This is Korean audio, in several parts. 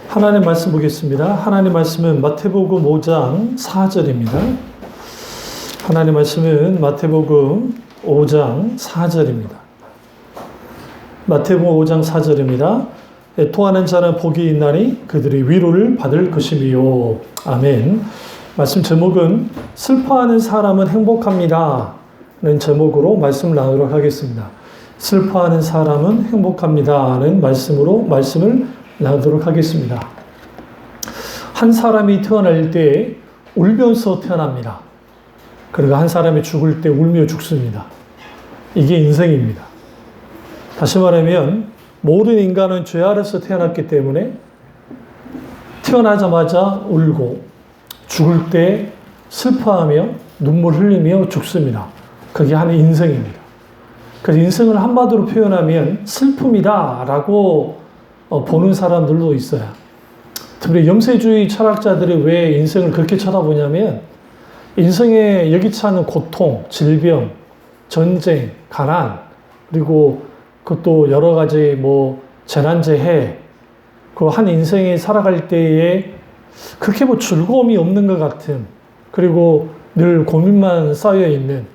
하나님 말씀 보겠습니다. 하나님 말씀은 마태복음 5장 4절입니다. 하나님 말씀은 마태복음 5장 4절입니다. 마태복음 5장 4절입니다. 애통하는 자는 복이 있나니 그들이 위로를 받을 것이미요. 아멘. 말씀 제목은 슬퍼하는 사람은 행복합니다 는 제목으로 말씀을 나누도록 하겠습니다. 슬퍼하는 사람은 행복합니다는 말씀을 나누도록 하겠습니다. 한 사람이 태어날 때 울면서 태어납니다. 그리고 한 사람이 죽을 때 울며 죽습니다. 이게 인생입니다. 다시 말하면 모든 인간은 죄 아래서 태어났기 때문에 태어나자마자 울고 죽을 때 슬퍼하며 눈물 흘리며 죽습니다. 그게 한 인생입니다. 그래서 인생을 한마디로 표현하면 슬픔이다라고 보는 사람들도 있어요. 특히 염세주의 철학자들이 왜 인생을 그렇게 쳐다보냐면 인생에 여기치 않은 고통, 질병, 전쟁, 가난, 그리고 그것도 여러 가지 재난재해, 그 한 인생에 살아갈 때에 그렇게 즐거움이 없는 것 같은, 그리고 늘 고민만 쌓여 있는,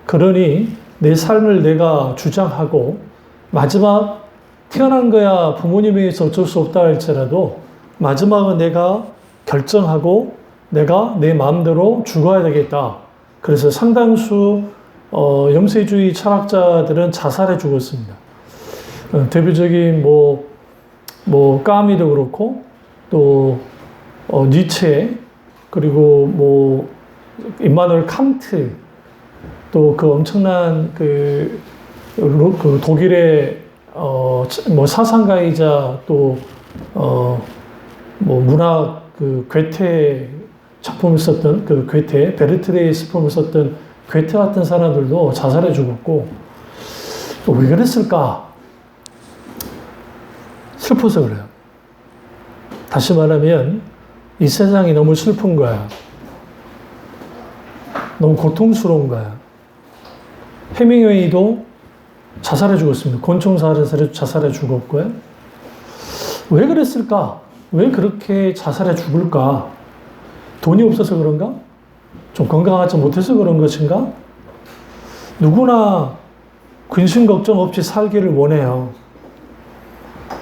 그러니 내 삶을 내가 주장하고 마지막 태어난 거야 부모님에 의해서 어쩔 수 없다 할지라도 마지막은 내가 결정하고 내가 내 마음대로 죽어야 되겠다. 그래서 상당수 염세주의 철학자들은 자살해 죽었습니다. 대표적인 까미도 그렇고 또 니체, 그리고 임마누엘 칸트, 또 그 엄청난 그 독일의 사상가이자 또 문학 괴테 작품을 썼던 괴테, 베르트레이스품을 썼던 괴테 같은 사람들도 자살해 죽었고, 또 왜 그랬을까? 슬퍼서 그래요. 다시 말하면 이 세상이 너무 슬픈 거야. 너무 고통스러운 거야. 해밍웨이도 자살해 죽었습니다. 곤충살에서 자살해 죽었고요. 왜 그랬을까? 왜 그렇게 자살해 죽을까? 돈이 없어서 그런가? 좀 건강하지 못해서 그런 것인가? 누구나 근심 걱정 없이 살기를 원해요.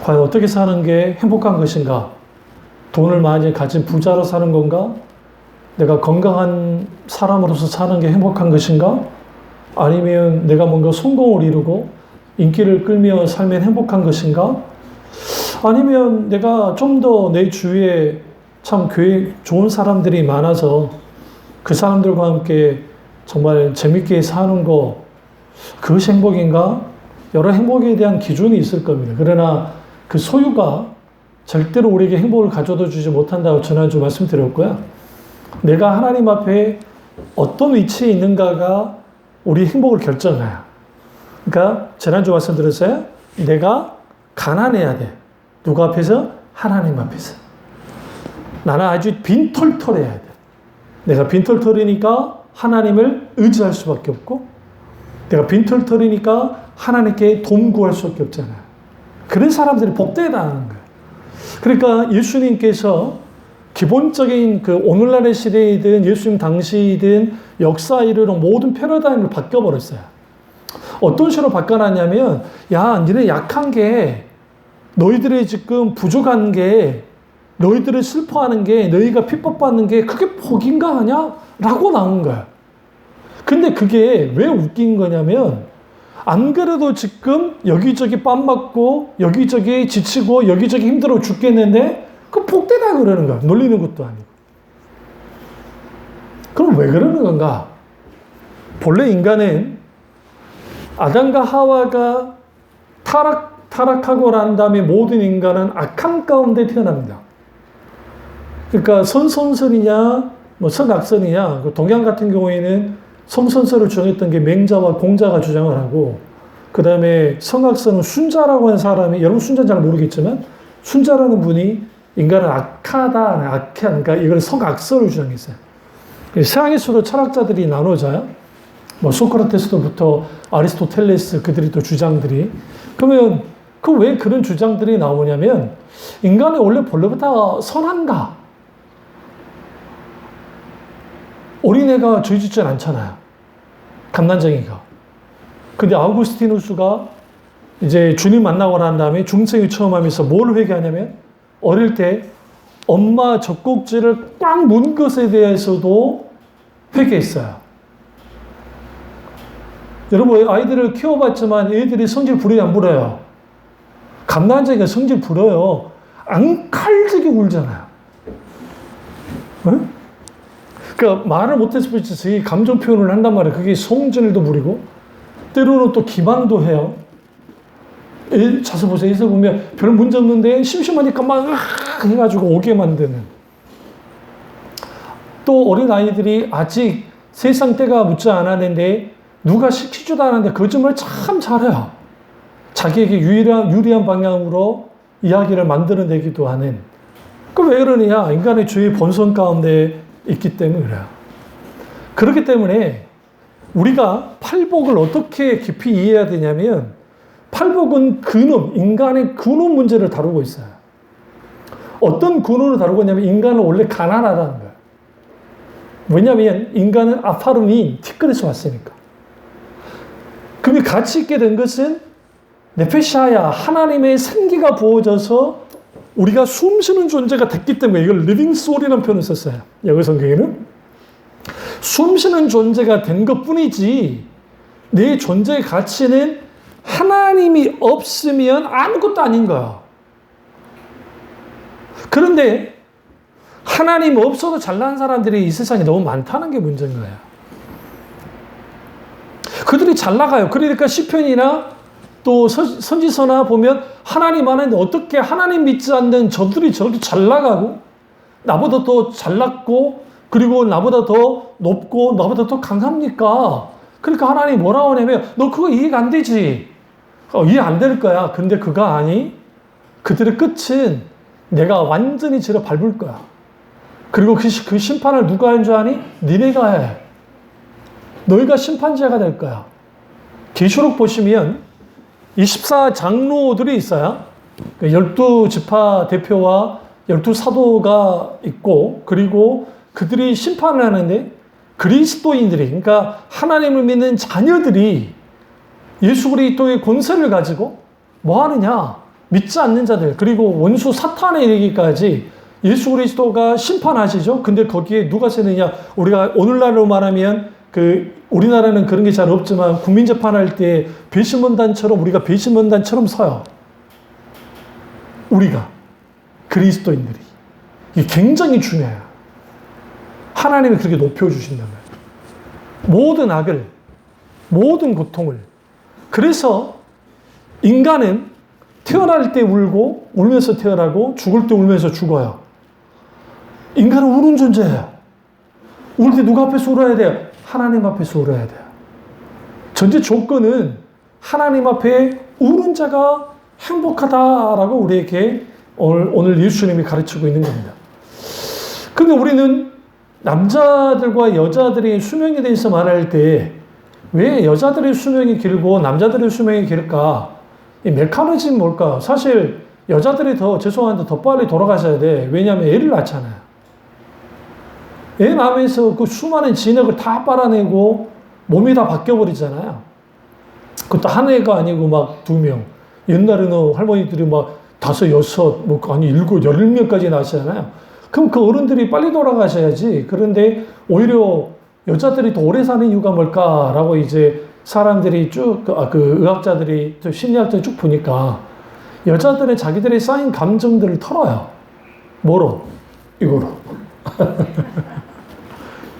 과연 어떻게 사는 게 행복한 것인가? 돈을 많이 가진 부자로 사는 건가? 내가 건강한 사람으로서 사는 게 행복한 것인가? 아니면 내가 뭔가 성공을 이루고 인기를 끌며 살면 행복한 것인가? 아니면 내가 좀 더 내 주위에 참 좋은 사람들이 많아서 그 사람들과 함께 정말 재밌게 사는 거, 그것이 행복인가? 여러 행복에 대한 기준이 있을 겁니다. 그러나 그 소유가 절대로 우리에게 행복을 가져다 주지 못한다고 지난주 말씀드렸고요. 내가 하나님 앞에 어떤 위치에 있는가가 우리 행복을 결정해요. 그러니까 지난주 말씀드렸어요. 내가 가난해야 돼. 누가 앞에서? 하나님 앞에서. 나는 아주 빈털털해야 돼. 내가 빈털털이니까 하나님을 의지할 수밖에 없고, 내가 빈털털이니까 하나님께 도움 구할 수밖에 없잖아요. 그런 사람들이 복되다는 거예요. 그러니까 예수님께서 기본적인 오늘날의 시대이든 예수님 당시이든 역사 이르는 모든 패러다임을 바꿔버렸어요. 어떤 식으로 바꿔놨냐면, 야, 니네 약한 게, 너희들의 지금 부족한 게, 너희들을 슬퍼하는 게, 너희가 핍박받는 게 그게 복인가 하냐? 라고 나온 거야. 근데 그게 왜 웃긴 거냐면, 안 그래도 지금 여기저기 뺨 맞고, 여기저기 지치고, 여기저기 힘들어 죽겠는데, 그 복되다 그러는 거야. 놀리는 것도 아니고. 그럼 왜 그러는 건가? 본래 인간은 아담과 하와가 타락하고 난 다음에 모든 인간은 악함 가운데 태어납니다. 그러니까 선선설이냐, 성악설이냐, 동양 같은 경우에는 성선설을 주장했던 게 맹자와 공자가 주장을 하고, 그 다음에 성악설은 순자라고 하는 사람이, 여러분 순자는 잘 모르겠지만, 순자라는 분이 인간은 악하다, 그러니까 이걸 성악설을 주장했어요. 세상에 서로 철학자들이 나눠져요. 소크라테스부터 아리스토텔레스, 그들이 또 주장들이. 그러면 그 왜 그런 주장들이 나오냐면, 인간이 원래 본래부터 선한가? 어린애가 죄 짓진 않잖아요. 감난쟁이가. 근데 아우구스티누스가 이제 주님 만나고 난 다음에 중생이 처음 하면서 뭘 회개하냐면, 어릴 때 엄마 젖꼭지를 꽉 문 것에 대해서도 회개했어요. 여러분, 아이들을 키워봤지만 애들이 성질 부려요, 안 부려요? 감난쟁이가 성질 부려요. 앙칼지게 울잖아요. 응? 그러니까 말을 못해서 그렇지 자기 감정 표현을 한단 말이에요. 그게 성질도 부리고 때로는 또 기만도 해요. 자서 보세요. 에서 보면 별 문제 없는데 심심하니까 막 해가지고 오게 만드는. 또 어린 아이들이 아직 세상 때가 묻지 않았는데 누가 시키지도 않았는데 거짓말 참 잘해요. 자기에게 유리한 방향으로 이야기를 만들어내기도 하는. 그 왜 그러느냐? 인간의 죄의 본성 가운데 있기 때문에 그래요. 그렇기 때문에 우리가 팔복을 어떻게 깊이 이해해야 되냐면, 팔복은 근원, 인간의 근원 문제를 다루고 있어요. 어떤 근원을 다루고 있냐면, 인간은 원래 가난하다는 거예요. 왜냐하면 인간은 아파르민, 티끌에서 왔으니까. 그럼 가치 있게 된 것은 네페샤야, 하나님의 생기가 부어져서 우리가 숨쉬는 존재가 됐기 때문에, 이걸 living soul이라는 표현을 썼어요. 영어 성경에는. 숨쉬는 존재가 된 것 뿐이지, 내 존재의 가치는 하나님이 없으면 아무것도 아닌 거야. 그런데 하나님 없어도 잘난 사람들이 이 세상에 너무 많다는 게 문제인 거야. 그들이 잘 나가요. 그러니까 시편이나 또 선지서나 보면 하나님 안에 어떻게 하나님 믿지 않는 저들이 저렇게 잘 나가고, 나보다 더 잘났고, 그리고 나보다 더 높고, 나보다 더 강합니까? 그러니까 하나님 뭐라고 하냐면, 너 그거 이해가 안 되지. 이해 안 될 거야. 근데 그거 아니? 그들의 끝은 내가 완전히 저를 밟을 거야. 그리고 그 심판을 누가 하는 줄 아니? 니네가 해. 너희가 심판자가 될 거야. 계시록 보시면 24장로들이 있어요. 12지파 대표와 12사도가 있고, 그리고 그들이 심판을 하는데, 그리스도인들이, 그러니까 하나님을 믿는 자녀들이 예수 그리스도의 권세를 가지고 뭐 하느냐? 믿지 않는 자들, 그리고 원수 사탄에 이르기까지 예수 그리스도가 심판하시죠. 근데 거기에 누가 세느냐? 우리가 오늘날로 말하면 우리나라는 그런 게 잘 없지만 국민재판할 때 배심원단처럼, 우리가 배심원단처럼 서요. 우리가 그리스도인들이. 이게 굉장히 중요해요. 하나님이 그렇게 높여주신다면 모든 악을, 모든 고통을. 그래서 인간은 태어날 때 울고 울면서 태어나고 죽을 때 울면서 죽어요. 인간은 우는 존재예요. 울 때 누가 앞에서 울어야 돼요? 하나님 앞에서 울어야 돼요. 전제 조건은 하나님 앞에 우는 자가 행복하다라고 우리에게 오늘 예수님이 가르치고 있는 겁니다. 근데 우리는 남자들과 여자들의 수명에 대해서 말할 때 왜 여자들의 수명이 길고 남자들의 수명이 길까? 이 메커니즘이 뭘까? 사실 여자들이 죄송한데 더 빨리 돌아가셔야 돼. 왜냐하면 애를 낳잖아요. 애 낳으면서 그 수많은 진액을 다 빨아내고 몸이 다 바뀌어버리잖아요. 그것도 한 애가 아니고 막 2명. 옛날에는 할머니들이 막 5, 6, 아니 7, 10명까지 낳으시잖아요. 그럼 그 어른들이 빨리 돌아가셔야지. 그런데 오히려 여자들이 더 오래 사는 이유가 뭘까라고 이제 사람들이 의학자들이, 또 심리학자들이 쭉 보니까 여자들은 자기들의 쌓인 감정들을 털어요. 뭐로? 이거로.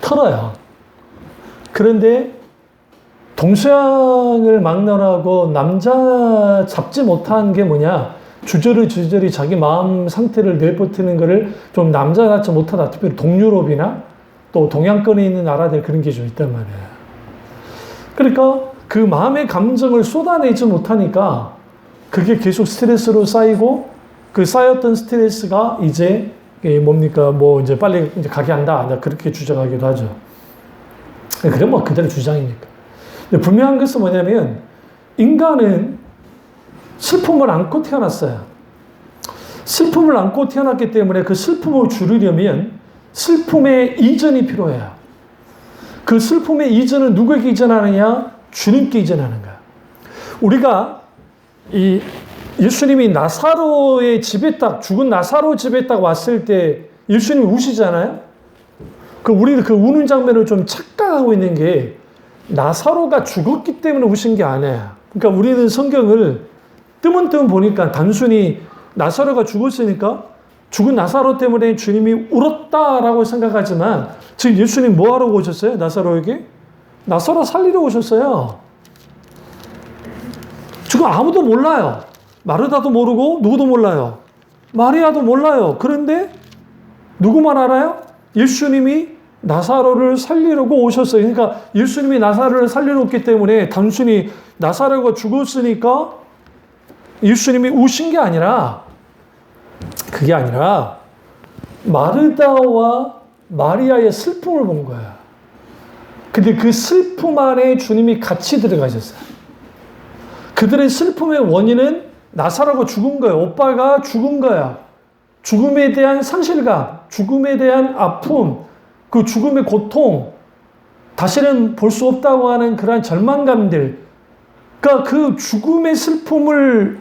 털어요. 그런데 동서양을 막론하고 남자 잡지 못한 게 뭐냐? 주저리 자기 마음 상태를 내버티는 거를 좀 남자답지 못하다. 특별히 동유럽이나 또 동양권에 있는 나라들 그런 게 좀 있단 말이에요. 그러니까 그 마음의 감정을 쏟아내지 못하니까 그게 계속 스트레스로 쌓이고, 그 쌓였던 스트레스가 이제 뭡니까? 이제 빨리 이제 가게 한다. 그렇게 주장하기도 하죠. 그래 그대로 주장이니까. 근데 분명한 것은 뭐냐면, 인간은 슬픔을 안고 태어났어요. 슬픔을 안고 태어났기 때문에 그 슬픔을 줄이려면 슬픔의 이전이 필요해요. 그 슬픔의 이전은 누구에게 이전하느냐? 주님께 이전하는 거야. 우리가 이 예수님이 나사로의 집에 딱, 죽은 나사로 집에 딱 왔을 때 예수님이 우시잖아요? 우리는 그 우는 장면을 좀 착각하고 있는 게 나사로가 죽었기 때문에 우신 게 아니에요. 그러니까 우리는 성경을 뜨문뜨문 보니까 단순히 나사로가 죽었으니까 죽은 나사로 때문에 주님이 울었다라고 생각하지만 지금 예수님 뭐 하러 오셨어요? 나사로에게? 나사로 살리러 오셨어요. 지금 아무도 몰라요. 마르다도 모르고 누구도 몰라요. 마리아도 몰라요. 그런데 누구만 알아요? 예수님이 나사로를 살리려고 오셨어요. 그러니까 예수님이 나사로를 살리러 왔기 때문에 단순히 나사로가 죽었으니까 예수님이 우신 게 아니라 그게 아니라 마르다와 마리아의 슬픔을 본 거야. 근데 그 슬픔 안에 주님이 같이 들어가셨어요. 그들의 슬픔의 원인은 나사로가 죽은 거예요. 오빠가 죽은 거야. 죽음에 대한 상실감, 죽음에 대한 아픔, 그 죽음의 고통, 다시는 볼 수 없다고 하는 그러한 절망감들, 그러니까 그 죽음의 슬픔을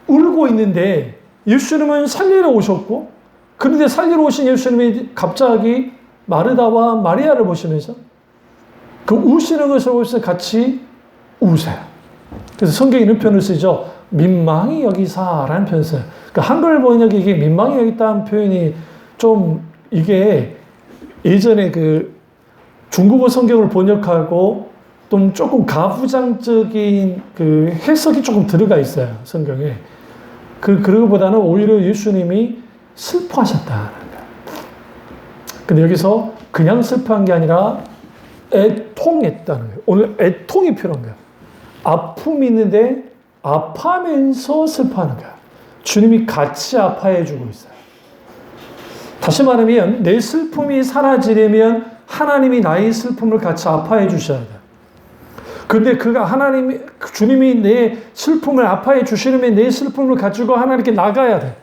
울고 있는데 예수님은 살리러 오셨고, 그런데 살리러 오신 예수님이 갑자기 마르다와 마리아를 보시면서 그 우시는 것을 보면서 같이 우세요. 그래서 성경에 이런 표현을 쓰죠. 민망히 여기사라는 표현을 써요. 그러니까 한글 번역이 이게 민망히 여기다는 표현이 좀 이게 예전에 그 중국어 성경을 번역하고 좀 조금 가부장적인 그 해석이 조금 들어가 있어요. 성경에. 그거보다는 오히려 예수님이 슬퍼하셨다는 거예요. 근데 여기서 그냥 슬퍼한 게 아니라 애통했다는 거예요. 오늘 애통이 필요한 거예요. 아픔이 있는데 아파하면서 슬퍼하는 거예요. 주님이 같이 아파해주고 있어요. 다시 말하면 내 슬픔이 사라지려면 하나님이 나의 슬픔을 같이 아파해 주셔야 돼요. 그런데 주님이 내 슬픔을 아파해 주시려면 내 슬픔을 가지고 하나님께 나가야 돼.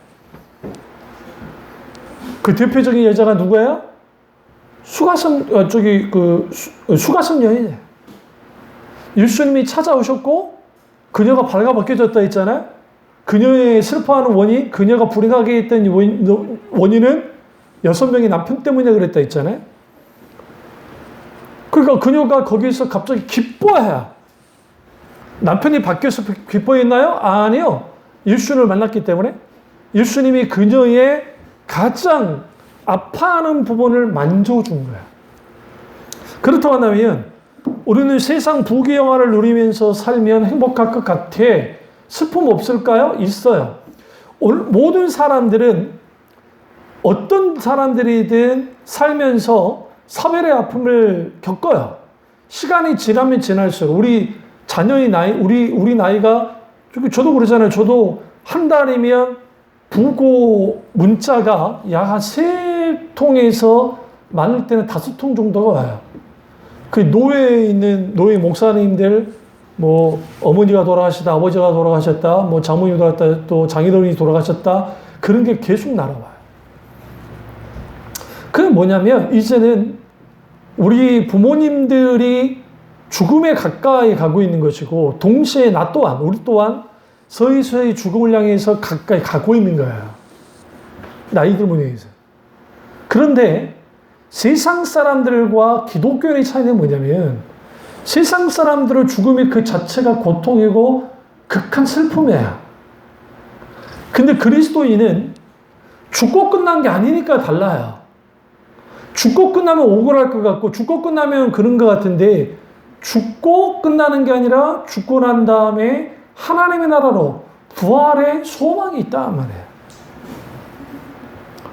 그 대표적인 여자가 누구예요? 수가성 여인이에요. 예수님이 찾아오셨고 그녀가 발가벗겨졌다 했잖아요. 그녀의 슬퍼하는 원인, 그녀가 불행하게 했던 원인은 6명의 남편 때문에 그랬다 했잖아요. 그러니까 그녀가 거기서 갑자기 기뻐해요. 남편이 바뀌어서 기뻐했나요? 아니요. 예수님을 만났기 때문에 예수님이 그녀의 가장 아파하는 부분을 만져준 거예요. 그렇다고 한다면 우리는 세상 부귀영화를 누리면서 살면 행복할 것 같아. 슬픔 없을까요? 있어요. 모든 사람들은 어떤 사람들이든 살면서 사별의 아픔을 겪어요. 시간이 지나면 지날수록 우리 자녀의 나이, 우리 나이가 저도 그러잖아요. 저도 한 달이면 부고 문자가 약 한 3통에서 많을 때는 5통 정도가 와요. 그 노예에 있는 노예 목사님들, 뭐 어머니가 돌아가셨다, 아버지가 돌아가셨다, 뭐 장모님이 돌아갔다, 또 장인어른이 돌아가셨다, 그런 게 계속 날아와요. 그게 뭐냐면 이제는 우리 부모님들이 죽음에 가까이 가고 있는 것이고 동시에 우리 또한 서서히 죽음을 향해서 가까이 가고 있는 거예요. 나이 들면 위해서. 그런데 세상 사람들과 기독교의 차이는 뭐냐면 세상 사람들은 죽음의 그 자체가 고통이고 극한 슬픔이에요. 근데 그리스도인은 죽고 끝난 게 아니니까 달라요. 죽고 끝나면 억울할 것 같고 죽고 끝나면 그런 것 같은데 죽고 끝나는 게 아니라 죽고 난 다음에 하나님의 나라로 부활의 소망이 있단 말이에요.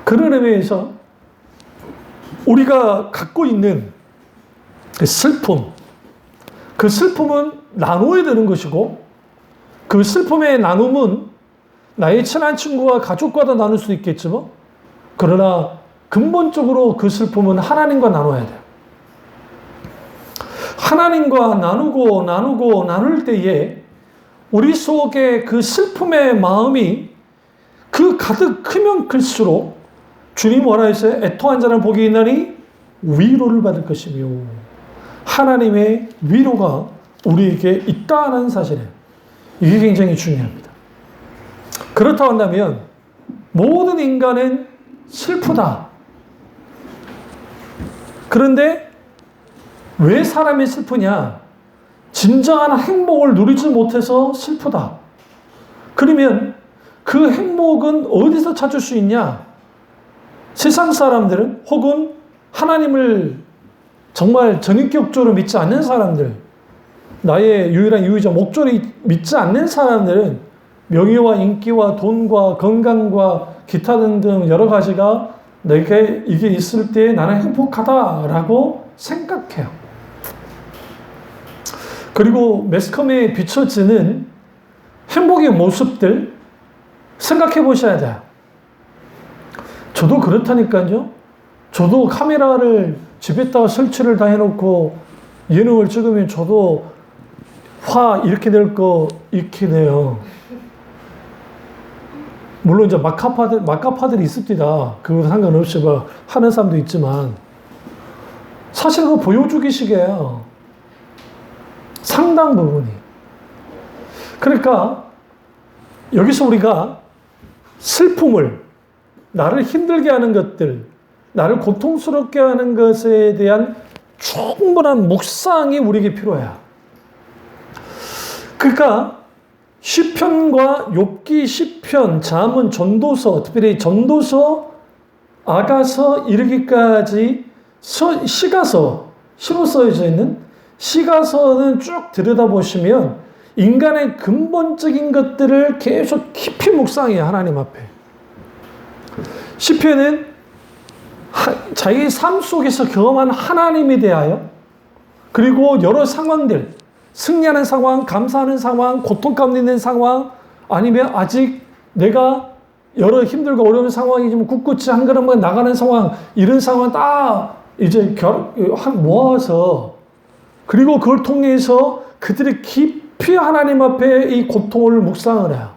그런 의미에서 우리가 갖고 있는 그 슬픔은 나눠야 되는 것이고 그 슬픔의 나눔은 나의 친한 친구와 가족과도 나눌 수 있겠지만 그러나 근본적으로 그 슬픔은 하나님과 나눠야 돼요. 하나님과 나눌 때에 우리 속에 그 슬픔의 마음이 그 가득 크면 클수록 주님 뭐라 했어요? 애통한 자는 복이 있나니 위로를 받을 것이며 하나님의 위로가 우리에게 있다는 사실이에요. 이게 굉장히 중요합니다. 그렇다고 한다면 모든 인간은 슬프다. 그런데 왜 사람이 슬프냐? 진정한 행복을 누리지 못해서 슬프다. 그러면 그 행복은 어디서 찾을 수 있냐? 세상 사람들은 혹은 하나님을 정말 전인격적으로 믿지 않는 사람들, 나의 유일한 유의자 목적을 믿지 않는 사람들은 명예와 인기와 돈과 건강과 기타 등등 여러 가지가 내게 이게 있을 때 나는 행복하다라고 생각해요. 그리고 매스컴에 비춰지는 행복의 모습들 생각해 보셔야 돼요. 저도 그렇다니까요. 저도 카메라를 집에다가 설치를 다 해놓고 예능을 찍으면 저도 화 이렇게 될 거 이렇게 돼요. 물론 이제 막가파들이 있습니다. 그거 상관없이 뭐 하는 사람도 있지만 사실 그거 보여주기식이에요. 상당 부분이. 그러니까 여기서 우리가 슬픔을, 나를 힘들게 하는 것들, 나를 고통스럽게 하는 것에 대한 충분한 묵상이 우리에게 필요해요. 그러니까 시편과 욥기, 시편, 잠언, 전도서, 특별히 전도서, 아가서 이르기까지 시가서, 시로 써져 있는 시가서는 쭉 들여다보시면 인간의 근본적인 것들을 계속 깊이 묵상해요. 하나님 앞에. 시편은 자기 삶 속에서 경험한 하나님에 대하여, 그리고 여러 상황들, 승리하는 상황, 감사하는 상황, 고통 가운데 있는 상황, 아니면 아직 내가 여러 힘들고 어려운 상황이지만 꿋꿋이 한 걸음만 나가는 상황, 이런 상황 다 이제 모아서, 그리고 그걸 통해서 그들이 깊이 하나님 앞에 이 고통을 묵상을 해요.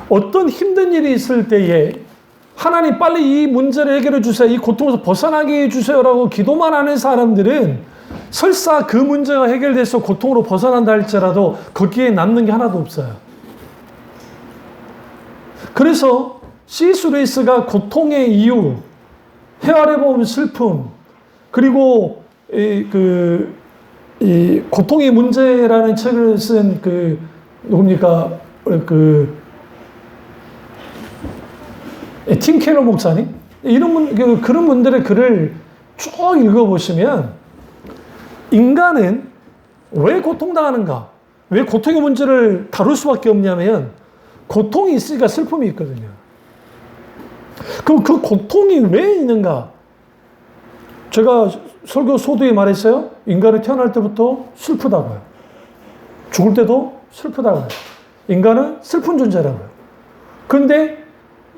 어떤 힘든 일이 있을 때에 하나님 빨리 이 문제를 해결해 주세요, 이 고통에서 벗어나게 해주세요라고 기도만 하는 사람들은 설사 그 문제가 해결돼서 고통으로 벗어난다 할지라도 거기에 남는 게 하나도 없어요. 그래서 C.S. 루이스가 고통의 이유, 헤아려 보면 슬픔, 그리고 이 고통의 문제라는 책을 쓴 누굽니까? 팀 켈러 목사님? 그런 분들의 글을 쭉 읽어보시면 인간은 왜 고통당하는가? 왜 고통의 문제를 다룰 수밖에 없냐면 고통이 있으니까 슬픔이 있거든요. 그럼 그 고통이 왜 있는가? 제가 설교 소두에 말했어요. 인간은 태어날 때부터 슬프다고요. 죽을 때도 슬프다고요. 인간은 슬픈 존재라고요. 그런데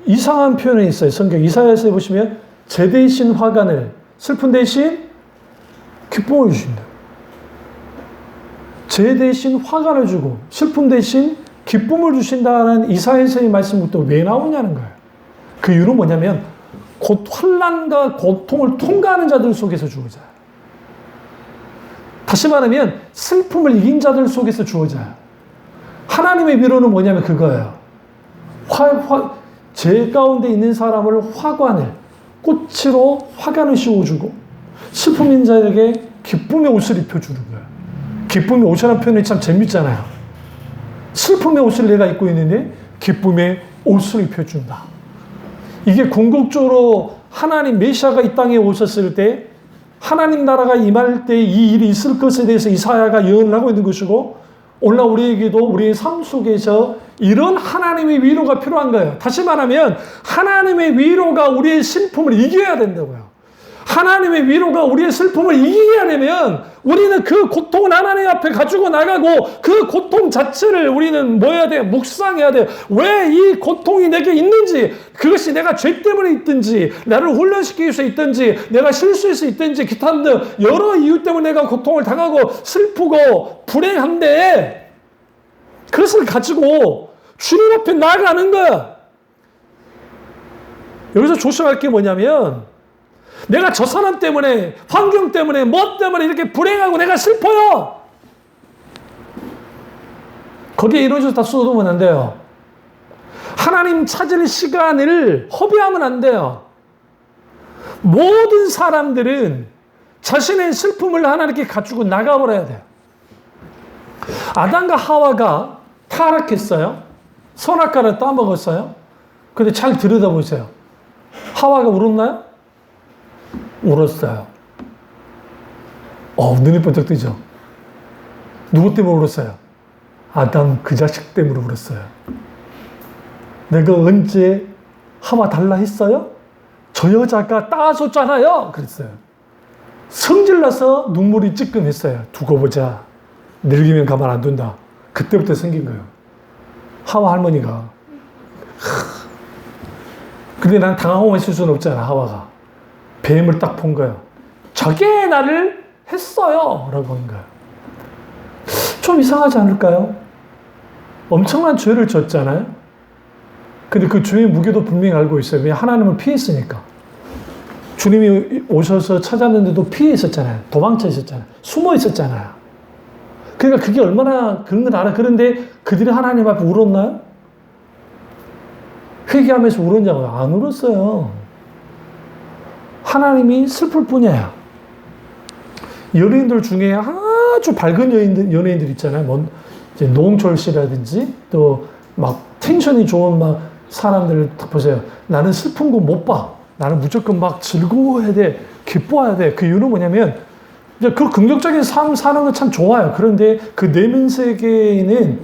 이상한 표현이 있어요. 성경 이사야서에 보시면 제 대신 화관을, 슬픈 대신 기쁨을 주신다. 제 대신 화관을 주고 슬픔 대신 기쁨을 주신다는 이사야서의 말씀부터 왜 나오냐는 거예요. 그 이유는 뭐냐면 환난과 고통을 통과하는 자들 속에서 주어져요. 다시 말하면 슬픔을 이긴 자들 속에서 주어져요. 하나님의 위로는 뭐냐면 그거예요. 제 가운데 있는 사람을 화관을, 꽃으로 화관을 씌워주고 슬픔인 자에게 기쁨의 옷을 입혀주는 거예요. 기쁨의 옷이라는 표현이 참 재밌잖아요. 슬픔의 옷을 내가 입고 있는데 기쁨의 옷을 입혀준다. 이게 궁극적으로 하나님 메시아가 이 땅에 오셨을 때 하나님 나라가 임할 때 이 일이 있을 것에 대해서 이사야가 예언을 하고 있는 것이고, 오늘날 우리에게도 우리의 삶 속에서 이런 하나님의 위로가 필요한 거예요. 다시 말하면 하나님의 위로가 우리의 슬픔을 이겨야 된다고요. 하나님의 위로가 우리의 슬픔을 이기게 하려면 우리는 그 고통을 하나님 앞에 가지고 나가고 그 고통 자체를 우리는 뭐 해야 돼요? 묵상해야 돼요. 왜 이 고통이 내게 있는지 뭐든지 그것이 내가 죄 때문에 있든지 나를 훈련시키기 위해서 있든지 내가 실수해서 있든지 기타 등 여러 이유 때문에 내가 고통을 당하고 슬프고 불행한데 그것을 가지고 주님 앞에 나아가는 거야. 여기서 조심할 게 뭐냐면 내가 저 사람 때문에 환경 때문에 뭐 때문에 이렇게 불행하고 내가 슬퍼요. 거기에 이루어져서 다 쏟으면 안 돼요. 하나님 찾을 시간을 허비하면 안 돼요. 모든 사람들은 자신의 슬픔을 하나님께 가지고 나가버려야 돼요. 아담과 하와가 타락했어요. 선악과를 따먹었어요. 근데 잘 들여다보세요. 하와가 울었나요? 울었어요. 눈이 번쩍 뜨죠. 누구 때문에 울었어요? 아담 그 자식 때문에 울었어요. 내가 언제 하와 달라 했어요? 저 여자가 따줬잖아요. 그랬어요. 성질나서 눈물이 찌끔했어요. 두고 보자. 늙으면 가만 안 둔다. 그때부터 생긴 거예요. 하와 할머니가. 근데 난 당하고 있을 수는 없잖아. 하와가. 뱀을 딱 본 거예요. 저게 나를 했어요. 라고 한 거예요. 좀 이상하지 않을까요? 엄청난 죄를 졌잖아요. 근데 그 죄의 무게도 분명히 알고 있어요. 왜? 하나님을 피했으니까. 주님이 오셔서 찾았는데도 피해 있었잖아요. 도망쳐 있었잖아요. 숨어 있었잖아요. 그러니까 그게 얼마나 그런 걸 알아. 그런데 그들이 하나님 앞에 울었나요? 회개하면서 울었냐고요? 안 울었어요. 하나님이 슬플 뿐이에요. 연예인들 중에 아주 밝은 연예인들 있잖아요. 뭐 이제 노홍철 씨라든지 또 막 텐션이 좋은 막 사람들을 보세요. 나는 슬픈 거 못 봐. 나는 무조건 막 즐거워야 돼. 기뻐해야 돼. 그 이유는 뭐냐면 그 긍정적인 삶 사는 건 참 좋아요. 그런데 그 내면 세계에는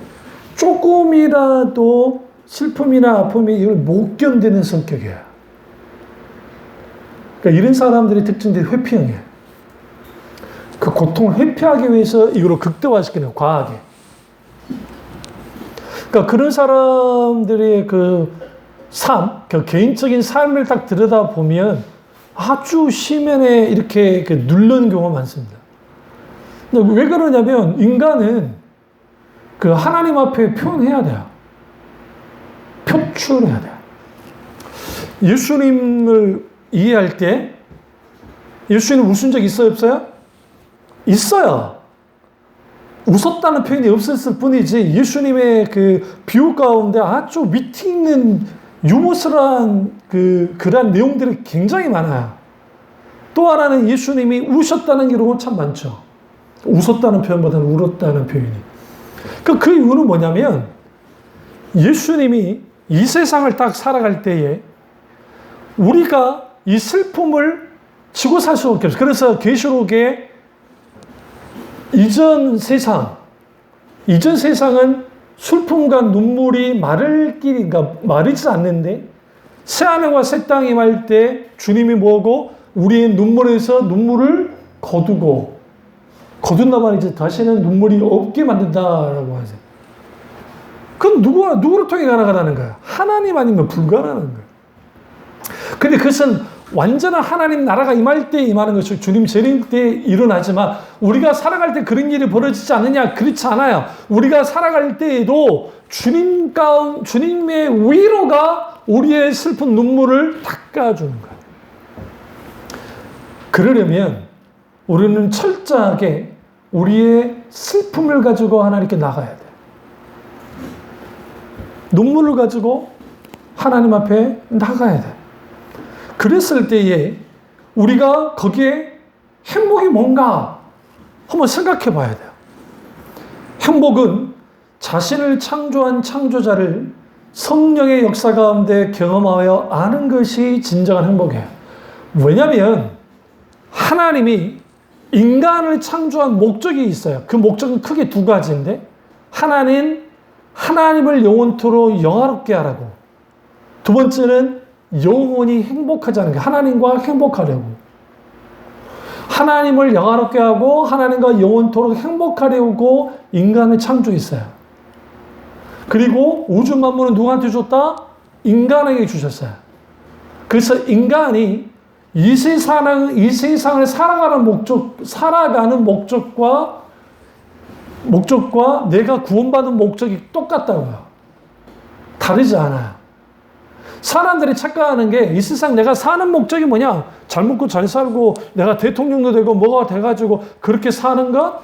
조금이라도 슬픔이나 아픔이 이걸 못 견디는 성격이에요. 그러니까 이런 사람들의 특징들이 회피형이에요. 그 고통을 회피하기 위해서 이걸 극대화시키는 과하게. 그러니까 그런 사람들의 그 삶, 그 개인적인 삶을 딱 들여다보면 아주 심연에 이렇게 누르는 경우가 많습니다. 근데 왜 그러냐면 인간은 그 하나님 앞에 표현해야 돼요. 표출해야 돼요. 예수님을 이해할 때 예수님 웃은 적 있어요, 없어요? 있어요. 웃었다는 표현이 없었을 뿐이지 예수님의 그 비유 가운데 아주 위트 있는 유머스러운 그러한 내용들이 굉장히 많아요. 또 하나는 예수님이 우셨다는 기록은 참 많죠. 웃었다는 표현보다는 울었다는 표현이. 그 이유는 뭐냐면 예수님이 이 세상을 딱 살아갈 때에 우리가 이 슬픔을 지고 살 수밖에 없어요. 그래서 계시록에 이전 세상은 슬픔과 눈물이 마르지 않는데 새하늘과 새 땅이 말 때 주님이 뭐고 우리의 눈물에서 눈물을 거둔단 말이지. 다시는 눈물이 없게 만든다라고 하죠. 그건 누구를 통해 가능하다는 거야? 하나님 아니면 불가능한 거야. 근데 그것은 완전한 하나님 나라가 임할 때 임하는 것이 주님 재림 때 일어나지만 우리가 살아갈 때 그런 일이 벌어지지 않느냐? 그렇지 않아요. 우리가 살아갈 때에도 주님의 위로가 우리의 슬픈 눈물을 닦아주는 거예요. 그러려면 우리는 철저하게 우리의 슬픔을 가지고 하나님께 나가야 돼요. 눈물을 가지고 하나님 앞에 나가야 돼요. 그랬을 때에 우리가 거기에 행복이 뭔가 한번 생각해 봐야 돼요. 행복은 자신을 창조한 창조자를 성령의 역사 가운데 경험하여 아는 것이 진정한 행복이에요. 왜냐하면 하나님이 인간을 창조한 목적이 있어요. 그 목적은 크게 두 가지인데 하나는 하나님을 영원토록 영화롭게 하라고, 두 번째는 영원히 행복하지 않은 게 하나님과 행복하려고. 하나님을 영화롭게 하고 하나님과 영원토록 행복하려고 인간을 창조했어요. 그리고 우주 만물은 누구한테 줬다? 인간에게 주셨어요. 그래서 인간이 이 세상을 살아가는 목적과 내가 구원받은 목적이 똑같다고요. 다르지 않아요. 사람들이 착각하는 게 이 세상 내가 사는 목적이 뭐냐? 잘 먹고 잘 살고 내가 대통령도 되고 뭐가 돼가지고 그렇게 사는 것?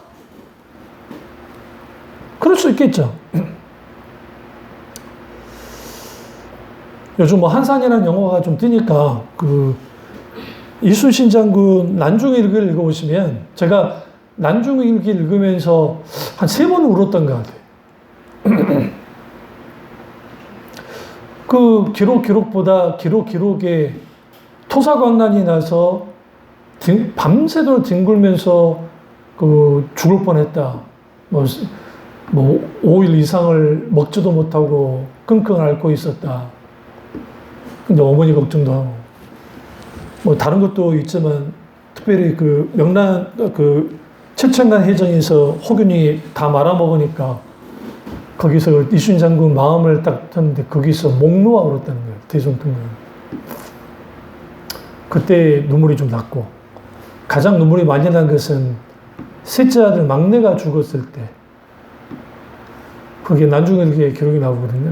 그럴 수 있겠죠. 요즘 뭐 한산이라는 영화가 좀 뜨니까 이순신 장군 난중일기를 읽어보시면 제가 난중일기 읽으면서 한 3번 울었던 것 같아요. 그 기록보다 기록에 토사광난이 나서 밤새도록 뒹굴면서 죽을 뻔했다. 뭐 5일 이상을 먹지도 못하고 끙끙 앓고 있었다. 근데 어머니 걱정도 하고 뭐 다른 것도 있지만 특별히 칠천간 해전에서 호균이 다 말아먹으니까 거기서 이순신 장군 마음을 딱 쳤는데 거기서 목 놓아 울었다는 거예요. 대성통은. 그때 눈물이 좀 났고 가장 눈물이 많이 난 것은 셋째 아들 막내가 죽었을 때 그게 난중일기에 기록이 나오거든요.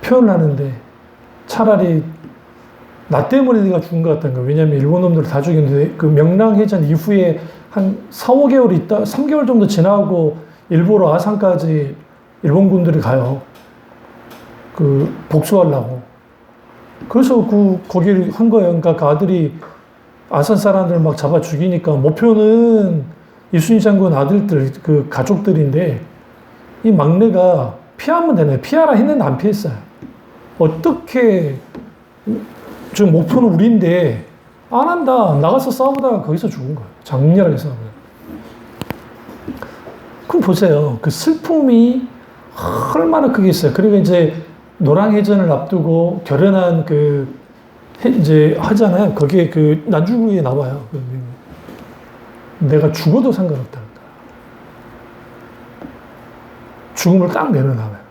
표현을 하는데 차라리 나 때문에 내가 죽은 것 같다는 거예요. 왜냐하면 일본 놈들 다 죽였는데 그 명랑해전 이후에 한 4, 5개월 있다 3개월 정도 지나고 일부러 아산까지 일본군들이 가요. 복수하려고. 그래서 거기를 한 거예요. 그러니까 그 아들이 아산 사람들 막 잡아 죽이니까 목표는 이순신 장군 아들들, 가족들인데 이 막내가 피하면 되네. 피하라 했는데 안 피했어요. 어떻게, 지금 목표는 우리인데 안 한다. 나가서 싸우다가 거기서 죽은 거예요. 장렬하게 싸우고. 그럼 보세요. 그 슬픔이 얼마나 크게 있어요. 그리고 이제 노랑해전을 앞두고 결연한 이제 하잖아요. 거기에 난중일기에 나와요. 내가 죽어도 상관없다는 거야. 죽음을 딱 내려놔요.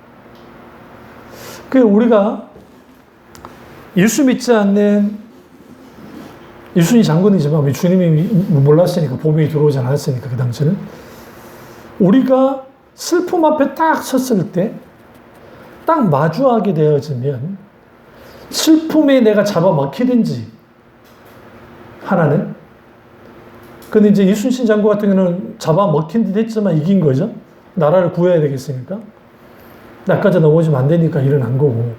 우리가 예수 믿지 않는 이순신 장군이지만 우리 주님이 몰랐으니까 복음이 들어오지 않았으니까 그 당시는 우리가 슬픔 앞에 딱 섰을 때 딱 마주하게 되어지면 슬픔에 내가 잡아먹히든지 하나는 근데 이제 이순신 장군 같은 경우는 잡아먹힌 듯 했지만 이긴 거죠. 나라를 구해야 되겠으니까 나까지 넘어지면 안 되니까 일어난 거고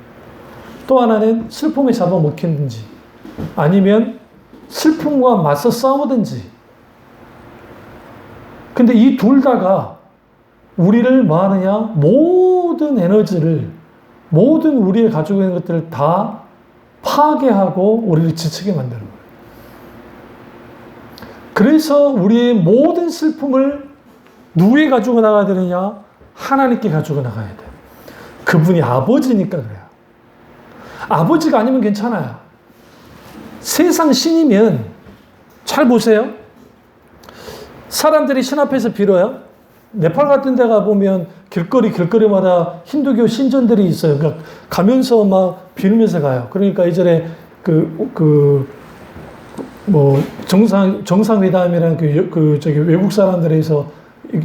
또 하나는 슬픔에 잡아먹히든지 아니면 슬픔과 맞서 싸우든지 근데 이 둘 다가 우리를 뭐 하느냐? 모든 에너지를, 모든 우리의 가지고 있는 것들을 다 파괴하고 우리를 지치게 만드는 거예요. 그래서 우리의 모든 슬픔을 누구에 가지고 나가야 되느냐? 하나님께 가지고 나가야 돼요. 그분이 아버지니까 그래요. 아버지가 아니면 괜찮아요. 세상 신이면 잘 보세요. 사람들이 신 앞에서 빌어요. 네팔 같은 데 가보면 길거리마다 힌두교 신전들이 있어요. 그러니까 가면서 막 빌면서 가요. 그러니까 이전에 정상회담이라는 외국 사람들에서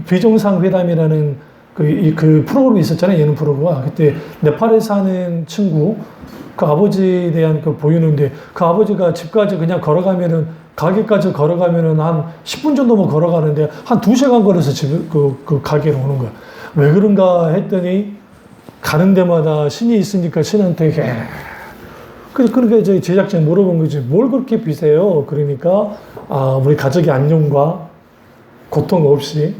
비정상회담이라는 그 프로그램이 있었잖아요. 예능 프로그램. 그때 네팔에 사는 친구, 그 아버지에 대한 보이는데 그 아버지가 집까지 그냥 걸어가면은 가게까지 걸어가면은 한 10분 정도만 걸어가는데 한 2시간 걸어서 그 가게로 오는 거야. 왜 그런가 했더니 가는 데마다 신이 있으니까 신한테 그러니까 이제 제작진이 물어본 거지. 뭘 그렇게 비세요? 그러니까 우리 가족의 안녕과 고통 없이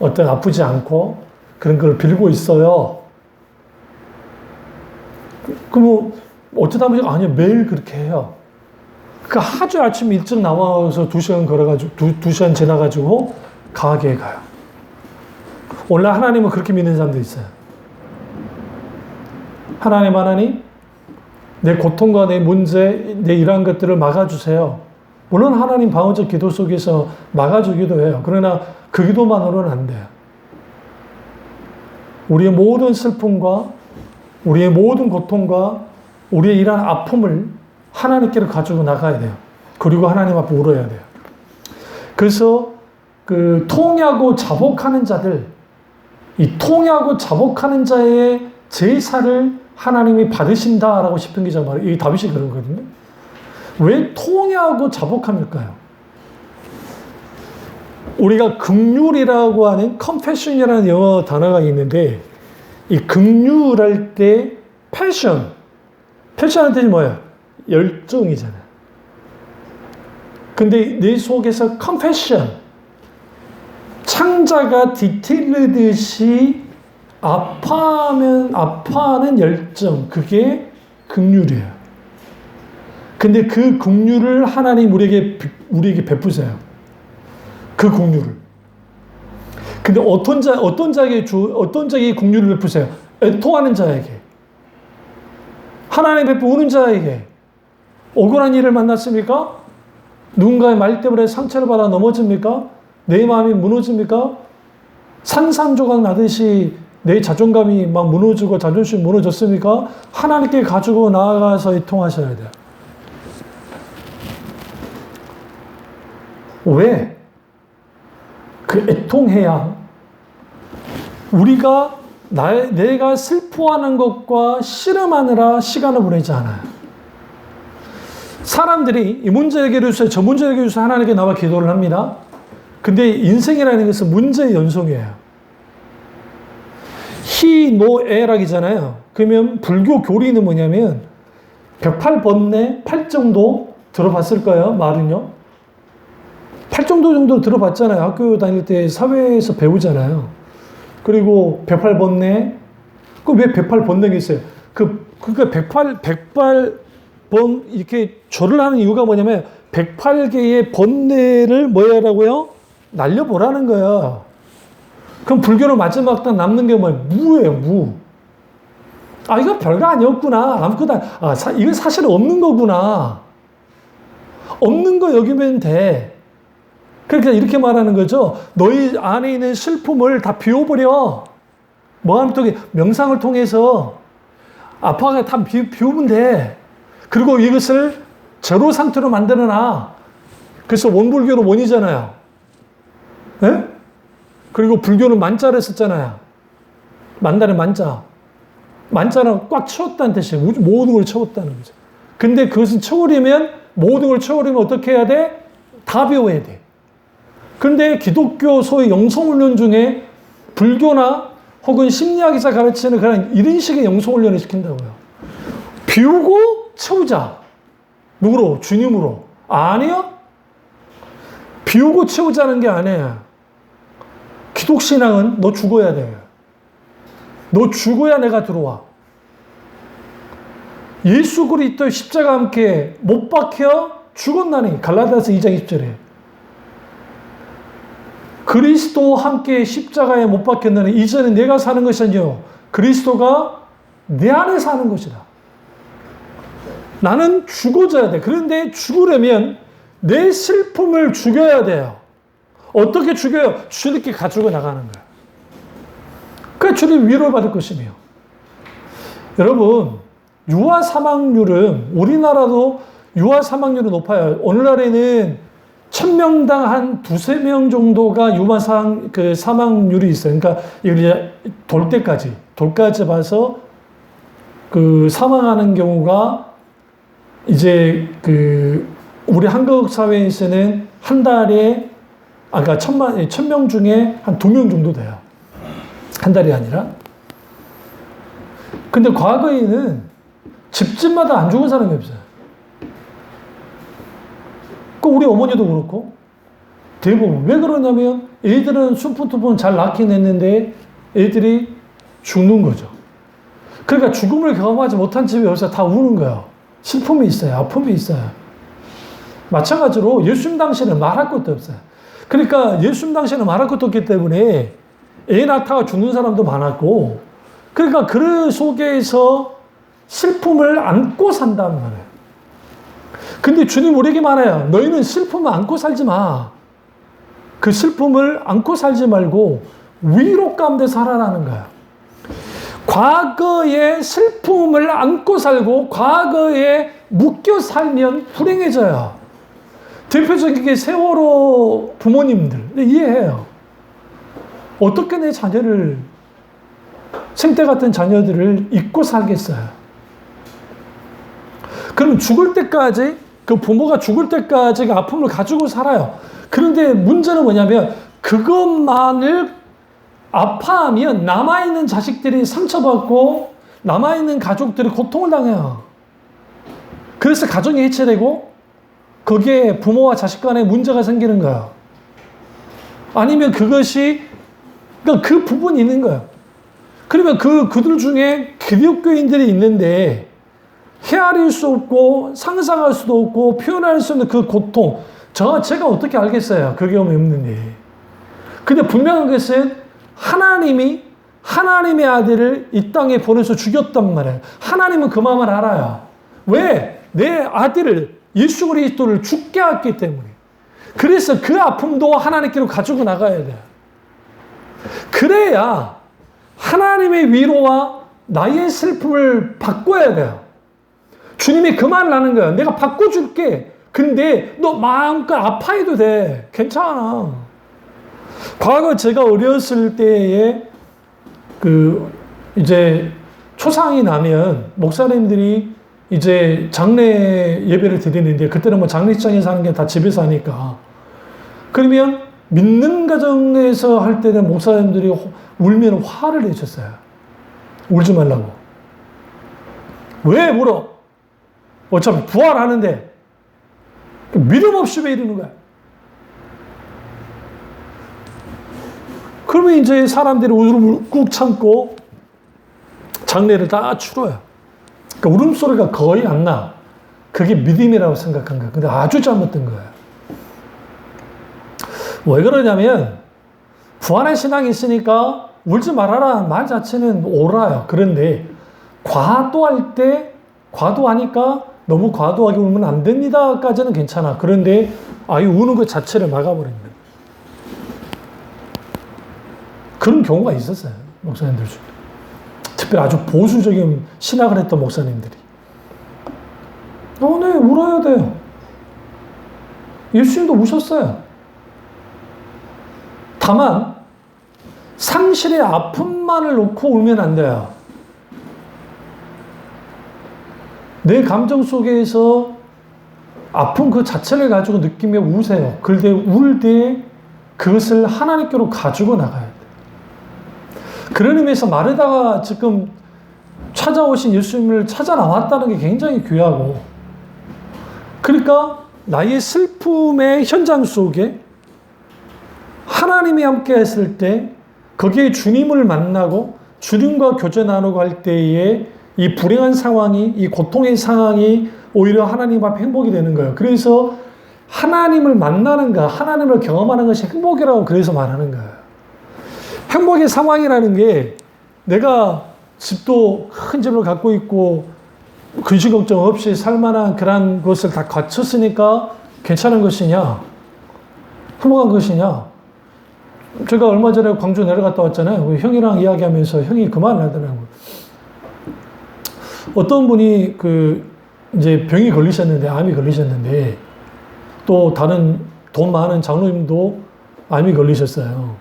아프지 않고 그런 걸 빌고 있어요. 그럼 어쩌다 보니 아니 매일 그렇게 해요. 아주 아침 일찍 나와서 2시간 걸어가지고 2시간 지나가지고 가게에 가요. 원래 하나님은 그렇게 믿는 사람도 있어요. 하나님 내 고통과 내 문제, 내 이러한 것들을 막아주세요. 물론 하나님 방어적 기도 속에서 막아주기도 해요. 그러나 그 기도만으로는 안 돼요. 우리의 모든 슬픔과 우리의 모든 고통과 우리의 이러한 아픔을 하나님께로 가지고 나가야 돼요. 그리고 하나님 앞에 울어야 돼요. 그래서 그 통하고 자복하는 자들, 이 통하고 자복하는 자의 제사를 하나님이 받으신다라고 싶은 기자 말이에요. 이 다윗이 그런 거거든요. 왜 통하고 자복함일까요? 우리가 긍휼이라고 하는 compassion이라는 영어 단어가 있는데, 이 긍휼할 때 패션의 뜻이 뭐예요? 열정이잖아요. 근데 내 속에서 compassion, 창자가 디테일르듯이 아파하는 열정, 그게 긍휼이에요. 근데 그 긍휼을 하나님 우리에게 베푸세요. 그 긍휼을. 근데 어떤 자에게 긍휼을 베푸세요? 애통하는 자에게. 하나님 베푸 우는 자에게. 억울한 일을 만났습니까? 누군가의 말 때문에 상처를 받아 넘어집니까? 내 마음이 무너집니까? 산산조각 나듯이 내 자존감이 막 무너지고 자존심이 무너졌습니까? 하나님께 가지고 나아가서 애통하셔야 돼요. 왜? 그 애통해야 우리가 내가 슬퍼하는 것과 씨름하느라 시간을 보내지 않아요. 사람들이 이 문제 해결을 위해서 저 문제 해결을 위해서 하나님께 나와 기도를 합니다. 근데 인생이라는 것은 문제의 연속이에요. 희노애락이잖아요. 그러면 불교 교리는 뭐냐면 벽팔번뇌 8정도 들어봤을까요? 말은요. 8정도 정도 들어봤잖아요. 학교 다닐 때 사회에서 배우잖아요. 그리고 108번뇌, 왜 108번뇌가 있어요? 그러니까 108번 이렇게 절을 하는 이유가 뭐냐면 108개의 번뇌를 뭐야라고요? 날려보라는 거야. 그럼 불교는 마지막 딱 남는 게 뭐예요? 무예요, 무. 아, 이거 별거 아니었구나. 아무것도 이거 사실 없는 거구나. 없는 거 여기면 돼. 그러니까 이렇게 말하는 거죠. 너희 안에 있는 슬픔을 다 비워버려. 명상을 통해서 아파가 다 비우면 돼. 그리고 이것을 제로 상태로 만들어놔. 그래서 원불교로 원이잖아요. 네? 그리고 불교는 만자를 썼잖아요. 만다는 만자. 만자는 꽉 채웠다는 뜻이에요. 모든 걸 채웠다는 거죠. 근데 그것은 채우려면, 모든 걸 채우려면 어떻게 해야 돼? 다 비워야 돼. 근데 기독교 소위 영성훈련 중에 불교나 혹은 심리학에서 가르치는 이런 식의 영성훈련을 시킨다고요. 비우고 채우자. 누구로? 주님으로. 아니요. 비우고 채우자는 게 아니에요. 기독신앙은 너 죽어야 돼요. 너 죽어야 내가 들어와. 예수 그리스도 십자가 함께 못 박혀 죽었나니. 갈라디아서 2장 20절에. 그리스도와 함께 십자가에 못 박혔나니 이제는 내가 사는 것이 아니요 그리스도가 내 안에 사는 것이다. 나는 죽어져야 돼. 그런데 죽으려면 내 슬픔을 죽여야 돼요. 어떻게 죽여요? 주님께 가지고 나가는 거예요. 그래야 주님 위로를 받을 것이며. 여러분, 유아 사망률은 우리나라도 유아 사망률은 높아요. 오늘날에는 1000명당 한 2~3명 정도가 유아 사망률이 있어요. 그러니까 이제 돌까지 봐서 사망하는 경우가 이제 우리 한국 사회에서는 한 달에 그러니까 1000명 중에 한 2명 정도 돼요. 한 달이 아니라. 근데 과거에는 집집마다 안 죽은 사람이 없어요. 우리 어머니도 그렇고 대부분. 왜 그러냐면 애들은 순푼투푼 잘 낳긴 했는데 애들이 죽는 거죠. 그러니까 죽음을 경험하지 못한 집이 없어요. 다 우는 거예요. 슬픔이 있어요. 아픔이 있어요. 마찬가지로 예수님 당시에는 말할 것도 없어요. 그러니까 예수님 당시에는 말할 것도 없기 때문에 애 낳다가 죽는 사람도 많았고, 그러니까 그 속에서 슬픔을 안고 산다는 거예요. 근데 주님 우리에게 말해요. 너희는 슬픔을 안고 살지 마. 그 슬픔을 안고 살지 말고 위로 가운데 살아라는 거야. 과거의 슬픔을 안고 살고 과거에 묶여 살면 불행해져요. 대표적인 게 세월호 부모님들. 이해해요. 어떻게 내 자녀를, 생태 같은 자녀들을 잊고 살겠어요. 그럼 죽을 때까지, 그 부모가 죽을 때까지 그 아픔을 가지고 살아요. 그런데 문제는 뭐냐면 그것만을 아파하면 남아있는 자식들이 상처받고 남아있는 가족들이 고통을 당해요. 그래서 가정이 해체되고 거기에 부모와 자식 간에 문제가 생기는 거예요. 아니면 그것이, 그러니까 그 부분이 있는 거예요. 그러면 그들 중에 기독교인들이 있는데 헤아릴 수 없고 상상할 수도 없고 표현할 수 없는 그 고통, 제가 어떻게 알겠어요? 그 경험이 없는데. 근데 분명한 것은 하나님의 아들을 이 땅에 보내서 죽였단 말이에요. 하나님은 그 마음을 알아요. 왜? 내 아들을, 예수 그리스도를 죽게 했기 때문에. 그래서 그 아픔도 하나님께로 가지고 나가야 돼요. 그래야 하나님의 위로와 나의 슬픔을 바꿔야 돼요. 주님이 그 말을 하는 거예요. 내가 바꿔줄게. 근데 너 마음껏 아파해도 돼. 괜찮아. 과거 제가 어렸을 때에 이제 초상이 나면 목사님들이 이제 장례 예배를 드리는데 그때는 뭐 장례식장에서 하는 게 다 집에서 하니까. 그러면 믿는 가정에서 할 때는 목사님들이 울면 화를 내셨어요. 울지 말라고. 왜 울어? 어차피 부활하는데. 믿음 없이 왜 이러는 거야? 그러면 이제 사람들이 울음을 꾹 참고 장례를 다 치러요. 그러니까 울음소리가 거의 안 나. 그게 믿음이라고 생각한 거야. 근데 아주 잘못된 거예요. 왜 그러냐면 부활의 신앙이 있으니까 울지 말아라 말 자체는 옳아요. 그런데 과도하니까 너무 과도하게 울면 안 됩니다까지는 괜찮아. 그런데 아예 우는 것 자체를 막아버립니다. 그런 경우가 있었어요. 목사님들 중에. 특별히 아주 보수적인 신학을 했던 목사님들이. 네, 울어야 돼요. 예수님도 우셨어요. 다만 상실의 아픔만을 놓고 울면 안 돼요. 내 감정 속에서 아픔 그 자체를 가지고 느끼며 우세요. 그런데 울 때 그것을 하나님께로 가지고 나가야 돼요. 그런 의미에서 마르다가 지금 찾아오신 예수님을 찾아 나왔다는 게 굉장히 귀하고, 그러니까 나의 슬픔의 현장 속에 하나님이 함께 했을 때 거기에 주님을 만나고 주님과 교제 나누고 할 때에 이 불행한 상황이, 이 고통의 상황이 오히려 하나님 앞에 행복이 되는 거예요. 그래서 하나님을 만나는 것, 하나님을 경험하는 것이 행복이라고 그래서 말하는 거예요. 행복의 상황이라는 게 내가 집도 큰 집을 갖고 있고 근심 걱정 없이 살만한 그런 것을 다 갖췄으니까 괜찮은 것이냐? 행복한 것이냐? 제가 얼마 전에 광주 내려갔다 왔잖아요. 형이랑 이야기하면서 형이 그 말을 하더라고요. 어떤 분이 이제 병이 걸리셨는데, 암이 걸리셨는데, 또 다른 돈 많은 장로님도 암이 걸리셨어요.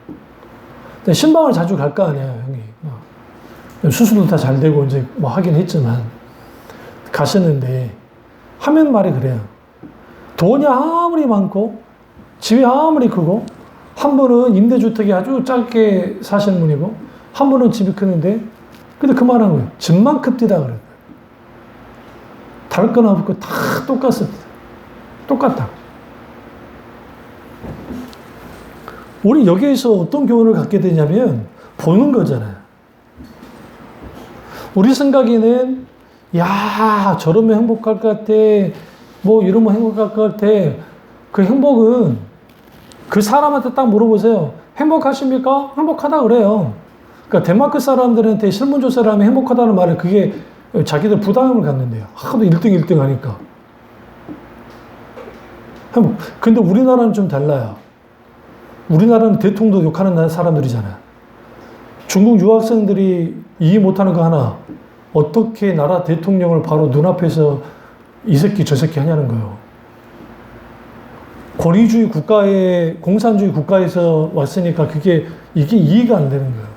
신방을 자주 갈 거 아니에요, 형이. 수술도 다 잘 되고, 이제 뭐 하긴 했지만, 가셨는데, 하면 말이 그래요. 돈이 아무리 많고, 집이 아무리 크고, 한 분은 임대주택이 아주 짧게 사시는 분이고, 한 분은 집이 크는데, 근데 그 말한 거예요. 집만 큽디다, 그래요. 다를 거나 없고 다 똑같습니다. 똑같다. 우리 여기에서 어떤 교훈을 갖게 되냐면 보는 거잖아요. 우리 생각에는 야 저러면 행복할 것 같아. 뭐 이러면 행복할 것 같아. 그 행복은 그 사람한테 딱 물어보세요. 행복하십니까? 행복하다 그래요. 그러니까 덴마크 사람들한테 설문조사를 하면 행복하다는 말을 그게 자기들 부담감을 갖는데요. 하도 1등 하니까. 근데 우리나라는 좀 달라요. 우리나라는 대통령도 욕하는 사람들이잖아요. 중국 유학생들이 이해 못하는 거 하나. 어떻게 나라 대통령을 바로 눈앞에서 이 새끼 저 새끼 하냐는 거예요. 권위주의 국가에, 공산주의 국가에서 왔으니까 이게 이해가 안 되는 거예요.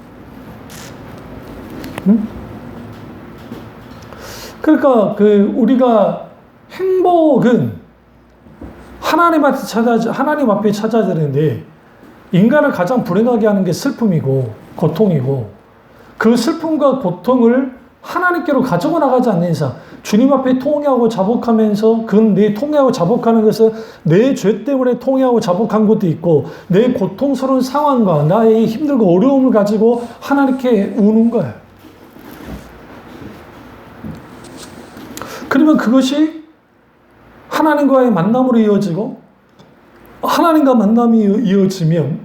응? 그러니까 우리가 행복은 하나님 앞에 찾아야 되는데, 인간을 가장 불행하게 하는 게 슬픔이고 고통이고, 그 슬픔과 고통을 하나님께로 가지고 나가지 않는 이상, 주님 앞에 통회하고 자복하면서, 내 통회하고 자복하는 것은 내 죄 때문에 통회하고 자복한 것도 있고, 내 고통스러운 상황과 나의 힘들고 어려움을 가지고 하나님께 우는 거예요. 그러면 그것이 하나님과의 만남으로 이어지고, 하나님과 만남이 이어지면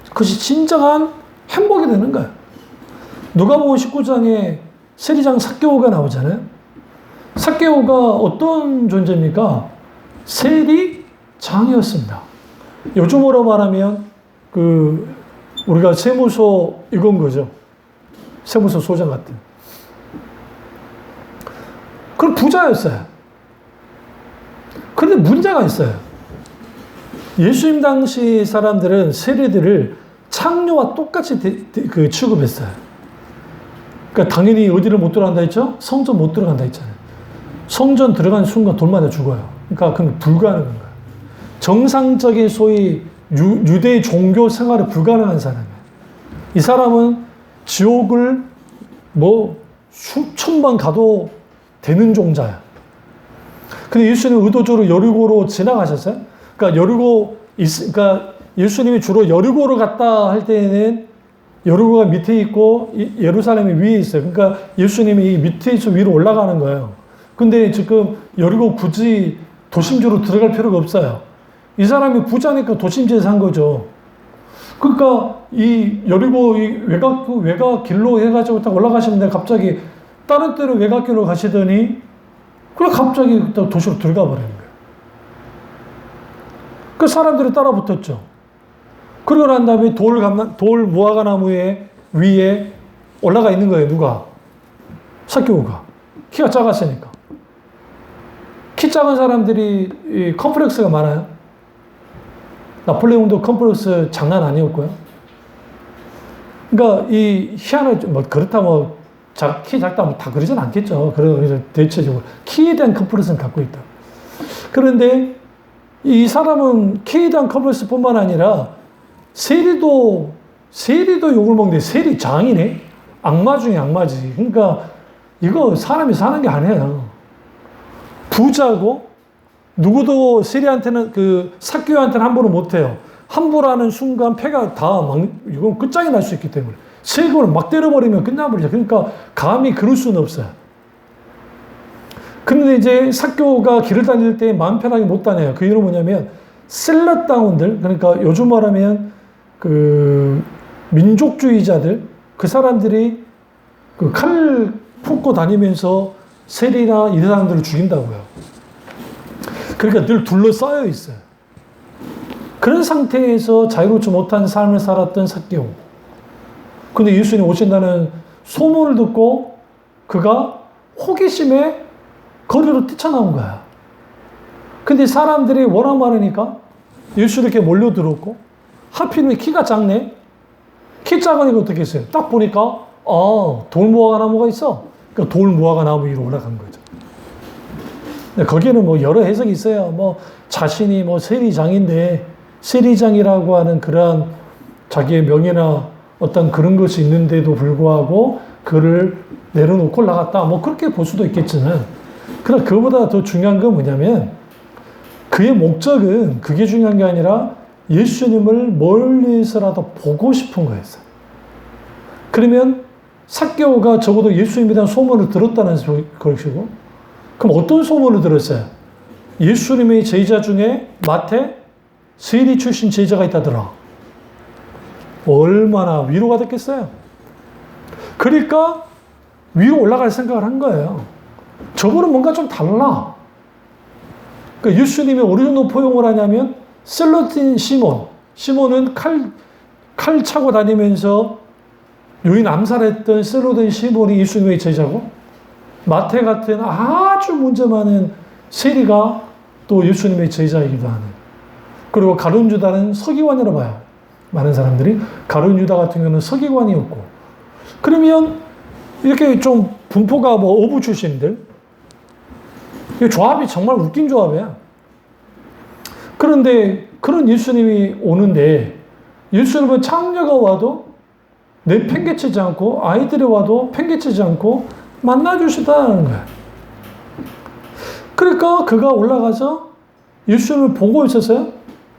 그것이 진정한 행복이 되는 거예요. 누가복음 19장에 세리장 삭개오가 나오잖아요. 삭개오가 어떤 존재입니까? 세리장이었습니다. 요즘으로 말하면 우리가 세무서 이건 거죠. 세무서 소장 같은. 그럼 부자였어요. 그런데 문제가 있어요. 예수님 당시 사람들은 세리들을 창녀와 똑같이 취급했어요. 그러니까 당연히 어디를 못 들어간다 했죠? 성전 못 들어간다 했잖아요. 성전 들어간 순간 돌 맞아 죽어요. 그러니까 그건 불가능한 거예요. 정상적인 소위 유대 종교 생활이 불가능한 사람이에요. 이 사람은 지옥을 수천 번 가도 되는 종자야. 근데 예수님은 의도적으로 여리고로 지나가셨어요. 그러니까 예수님이 주로 여리고로 갔다 할 때에는 여리고가 밑에 있고 예루살렘이 위에 있어요. 그러니까 예수님이 밑에서 위로 올라가는 거예요. 근데 지금 여리고 굳이 도심지로 들어갈 필요가 없어요. 이 사람이 부자니까 도심지에 산 거죠. 그러니까 이 여리고 외곽 길로 해가지고 딱 올라가시는데 갑자기 다른 데로 외곽길로 가시더니 그래 갑자기 도시로 들어가 버리는 거예요. 그 사람들이 따라 붙었죠. 그러고 난 다음에 돌 무화과 나무 위에 올라가 있는 거예요. 누가? 삭개오가. 키가 작았으니까. 키 작은 사람들이 컴플렉스가 많아요. 나폴레옹도 컴플렉스 장난 아니었고요. 그러니까 이 희한하게 그렇다 키 작다 다 그러진 않겠죠. 그래서 대체적으로 키에 대한 컴플렉스는 갖고 있다. 그런데 이 사람은 키에 대한 컴플렉스뿐만 아니라 세리도 욕을 먹는데 세리장이네. 악마 중에 악마지. 그러니까 이거 사람이 사는 게 아니에요. 부자고 누구도 세리한테는 삭개오한테는 함부로 못해요. 함부로 하는 순간 패가 이건 끝장이 날 수 있기 때문에 세금을 막 때려버리면 끝나버리죠. 그러니까 감히 그럴 수는 없어요. 그런데 이제 삭개오가 길을 다닐 때 마음 편하게 못 다녀요. 그 이유는 뭐냐면 셀럽다운들, 그러니까 요즘 말하면 민족주의자들, 그 사람들이 칼 품고 다니면서 세리나 이 사람들을 죽인다고요. 그러니까 늘 둘러싸여 있어요. 그런 상태에서 자유롭지 못한 삶을 살았던 삭개오. 근데 예수님 오신다는 소문을 듣고 그가 호기심에 거리로 뛰쳐나온 거야. 근데 사람들이 워낙 많으니까 예수 이렇게 몰려들었고, 하필이면 키가 작네? 키 작으니까 어떻게 했어요? 딱 보니까, 돌무화과 나무가 있어. 그러니까 돌무화과 나무 위로 올라간 거죠. 거기에는 여러 해석이 있어요. 자신이 세리장인데, 세리장이라고 하는 그러한 자기의 명예나 어떤 그런 것이 있는데도 불구하고 그를 내려놓고 나갔다. 그렇게 볼 수도 있겠지만, 그러나 그보다 더 중요한 건 뭐냐면, 그의 목적은 그게 중요한 게 아니라 예수님을 멀리서라도 보고 싶은 거였어요. 그러면 삭개오가 적어도 예수님에 대한 소문을 들었다는 것이고, 그럼 어떤 소문을 들었어요? 예수님의 제자 중에 마태 세리 출신 제자가 있다더라. 얼마나 위로가 됐겠어요? 그러니까 위로 올라갈 생각을 한 거예요. 저거는 뭔가 좀 달라. 그러니까 예수님이 어느 정도 포용을 하냐면 셀러틴 시몬은 칼 차고 다니면서 유인 암살했던 셀로된 시몬이 예수님의 제자고, 마태 같은 아주 문제 많은 세리가 또 예수님의 제자이기도 하는. 그리고 가룟 유다는 서기관이라고 봐요. 많은 사람들이. 가룟 유다 같은 경우는 서기관이었고. 그러면 이렇게 좀 분포가 뭐 어부 출신들. 이 조합이 정말 웃긴 조합이야. 그런데 그런 예수님이 오는데 예수님은 창녀가 와도 내 팽개치지 않고 아이들이 와도 팽개치지 않고 만나주시다는 거야. 그러니까 그가 올라가서 예수님을 보고 있었어요.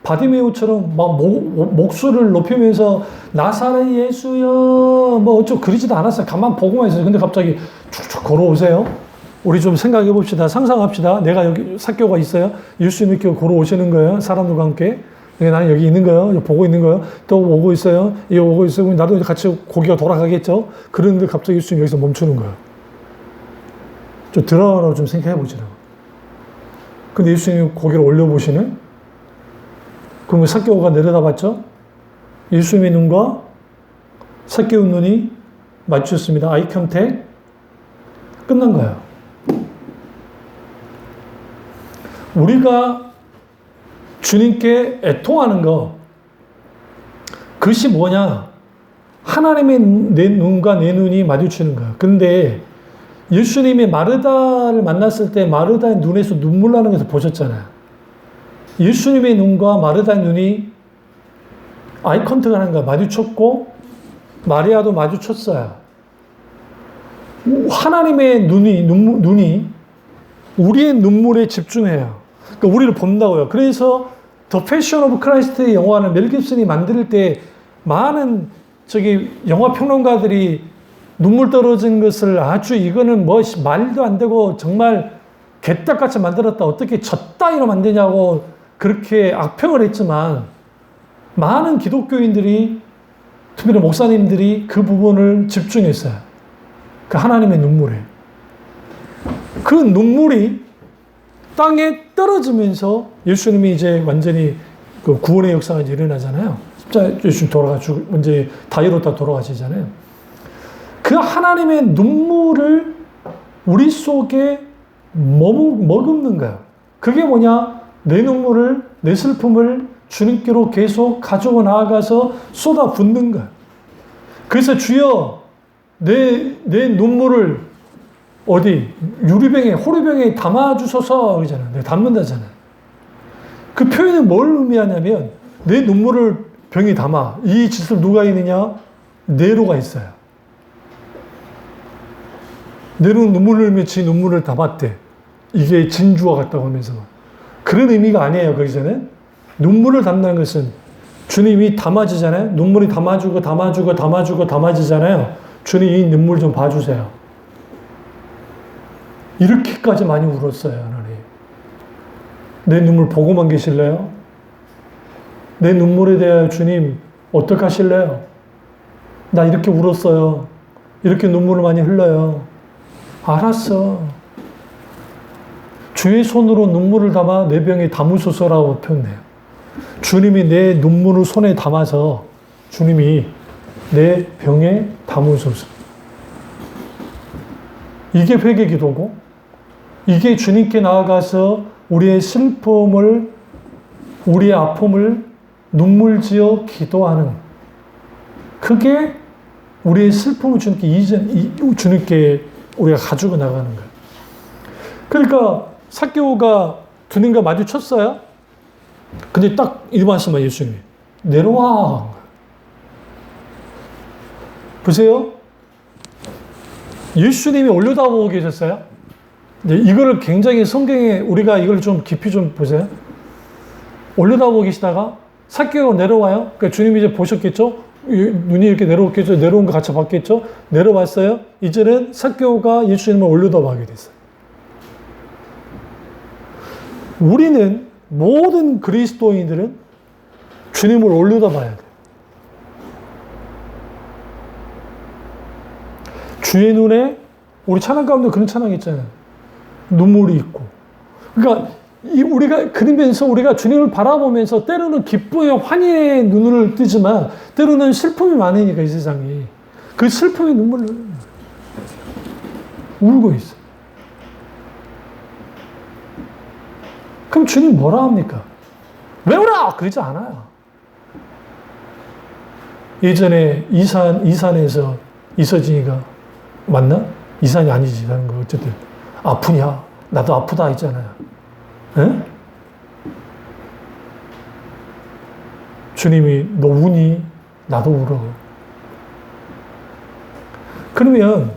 바디메오처럼 막 목소리를 높이면서 나사렛 예수여 뭐 어쩌고 그러지도 않았어요. 가만 보고만 있어요. 근데 갑자기 쭉쭉 걸어오세요. 우리 좀 생각해 봅시다. 상상합시다. 내가 여기 삭개오가 있어요. 예수님이 이렇게 걸어오시는 거예요. 사람들과 함께. 나는 여기 있는 거예요. 보고 있는 거예요. 또 오고 있어요. 이 오고 있어요. 나도 같이 고개가 돌아가겠죠. 그런데 갑자기 예수님이 여기서 멈추는 거예요. 좀 드라마로 좀 생각해 보시라고. 근데 예수님이 고개를 올려보시네? 그러면 삭개오가 내려다봤죠? 예수님의 눈과 삭개오 눈이 마주쳤습니다. 아이 컨택. 끝난 거예요. 우리가 주님께 애통하는 거, 그것이 뭐냐? 하나님의 내 눈과 내 눈이 마주치는 거예요. 근데 예수님이 마르다를 만났을 때 마르다의 눈에서 눈물 나는 것을 보셨잖아요. 예수님의 눈과 마르다의 눈이 아이 컨택 하는 거야. 마주쳤고 마리아도 마주쳤어요. 하나님의 눈이 우리의 눈물에 집중해요. 그러니까 우리를 본다고요. 그래서 더 패션 오브 크라이스트의 영화를 멜 깁슨이 만들 때 많은 영화 평론가들이 눈물 떨어진 것을 아주 이거는 뭐 말도 안 되고 정말 개떡같이 만들었다. 어떻게 저 따위로 만드냐고 그렇게 악평을 했지만 많은 기독교인들이 특별히 목사님들이 그 부분을 집중했어요. 그 하나님의 눈물에. 그 눈물이 땅에 떨어지면서 예수님이 이제 완전히 그 구원의 역사가 이제 일어나잖아요. 십자가에 예수님 돌아가시고 이제 다이로타 돌아가시잖아요. 그 하나님의 눈물을 우리 속에 머금는 거예요. 그게 뭐냐? 내 눈물을, 내 슬픔을 주님께로 계속 가지고 나아가서 쏟아 붓는 거예요. 그래서 주여 내 눈물을 어디 유리병에 호리병에 담아주소서 그러잖아요. 내가 담는다잖아요. 그 표현은 뭘 의미하냐면 내 눈물을 병에 담아. 이 짓을 누가 있느냐? 네로가 있어요. 네로는 눈물을 흘리며 지 눈물을 담았대. 이게 진주와 같다고 하면서. 그런 의미가 아니에요. 거기서는 눈물을 담는 것은 주님이 담아지잖아요. 눈물이 담아지잖아요. 주님 이 눈물 좀 봐주세요. 이렇게까지 많이 울었어요, 하나님. 내 눈물 보고만 계실래요? 내 눈물에 대하여 주님 어떻게 하실래요? 나 이렇게 울었어요. 이렇게 눈물을 많이 흘러요. 알았어. 주의 손으로 눈물을 담아 내 병에 담으소서라고 표현해요. 주님이 내 눈물을 손에 담아서 주님이 내 병에 담으소서. 이게 회개 기도고 이게 주님께 나아가서 우리의 슬픔을, 우리의 아픔을 눈물지어 기도하는, 그게 우리의 슬픔을 주님께 우리가 가지고 나가는 거예요. 그러니까 삭개오가 주님과 마주쳤어요. 근데 딱 이 말씀만 예수님이 내려와. 보세요. 예수님이 올려다보고 계셨어요. 이거를 굉장히 성경에 우리가 이걸 좀 깊이 좀 보세요. 올려다보고 계시다가 삭개오가 내려와요. 그러니까 주님이 이제 보셨겠죠? 눈이 이렇게 내려오겠죠? 내려온 거 같이 봤겠죠? 내려왔어요. 이제는 삭개오가 예수님을 올려다보게 됐어요. 우리는 모든 그리스도인들은 주님을 올려다봐야 돼요. 주의 눈에 우리 찬양 가운데 그런 찬양 있잖아요. 눈물이 있고. 그러니까 우리가 그러면서 우리가 주님을 바라보면서 때로는 기쁨의 환희의 눈을 뜨지만 때로는 슬픔이 많으니까 이 세상이. 그 슬픔의 눈물을 울고 있어요. 그럼 주님 뭐라 합니까? 왜 울어? 그러지 않아요. 예전에 이산에서 이서진이가 맞나? 이산이 아니지. 라는 거 어쨌든 아프냐? 나도 아프다 했잖아요. 에? 주님이 너 우니? 나도 울어. 그러면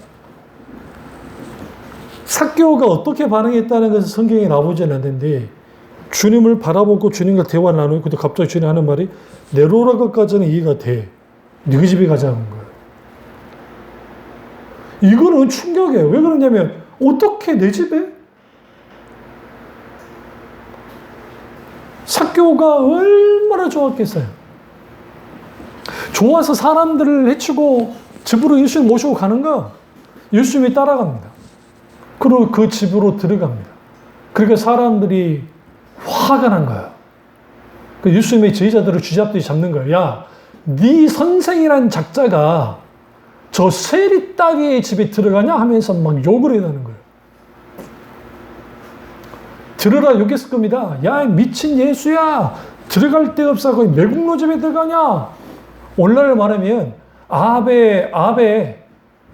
삭개오가 어떻게 반응했다는 것을 성경에 나오지는 않는데 주님을 바라보고 주님과 대화를 나누고 근데 갑자기 주님이 하는 말이 내려오라 것까지는 이해가 돼. 네 집에 가자는 거예요. 이거는 충격이에요. 왜 그러냐면 어떻게 내 집에? 삭개오가 얼마나 좋았겠어요. 좋아서 사람들을 해치고 집으로 예수님 모시고 가는 거 예수님이 따라갑니다. 그리고 그 집으로 들어갑니다. 그러니까 사람들이 화가 난 거예요. 그 예수님의 제자들을 쥐잡듯이 잡는 거예요. 야, 네 선생이란 작자가 저 세리 따위의 집에 들어가냐 하면서 막 욕을 해대는 거예요. 들으라 욕했을 겁니다. 야, 미친 예수야. 들어갈 데 없어. 거기 매국노 집에 들어가냐. 오늘날 말하면 아베,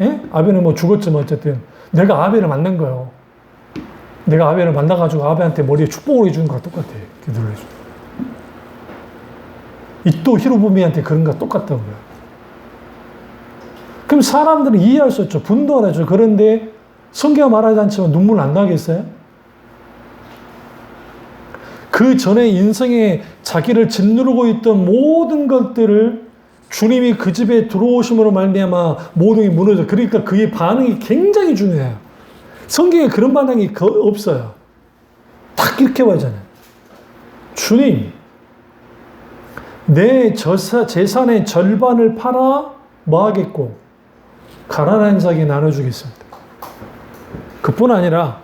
예? 아베는 뭐 죽었지만 어쨌든 내가 아베를 만난 거예요. 내가 아베를 만나가지고 아베한테 머리에 축복을 해주는 거랑 똑같아. 기도를 해줘. 이또 히로부미한테 그런 거 똑같다고요. 그럼 사람들은 이해할 수 없죠. 분노하죠. 그런데 성경가 말하지 않지만 눈물 안 나겠어요? 그 전에 인생에 자기를 짓누르고 있던 모든 것들을 주님이 그 집에 들어오심으로 말미암아 모든 게 무너져. 그러니까 그의 반응이 굉장히 중요해요. 성경에 그런 반응이 없어요. 딱 이렇게 와잖아요. 주님, 내 재산의 절반을 팔아 뭐 하겠고 가난한 자에게 나눠주겠습니다. 그뿐 아니라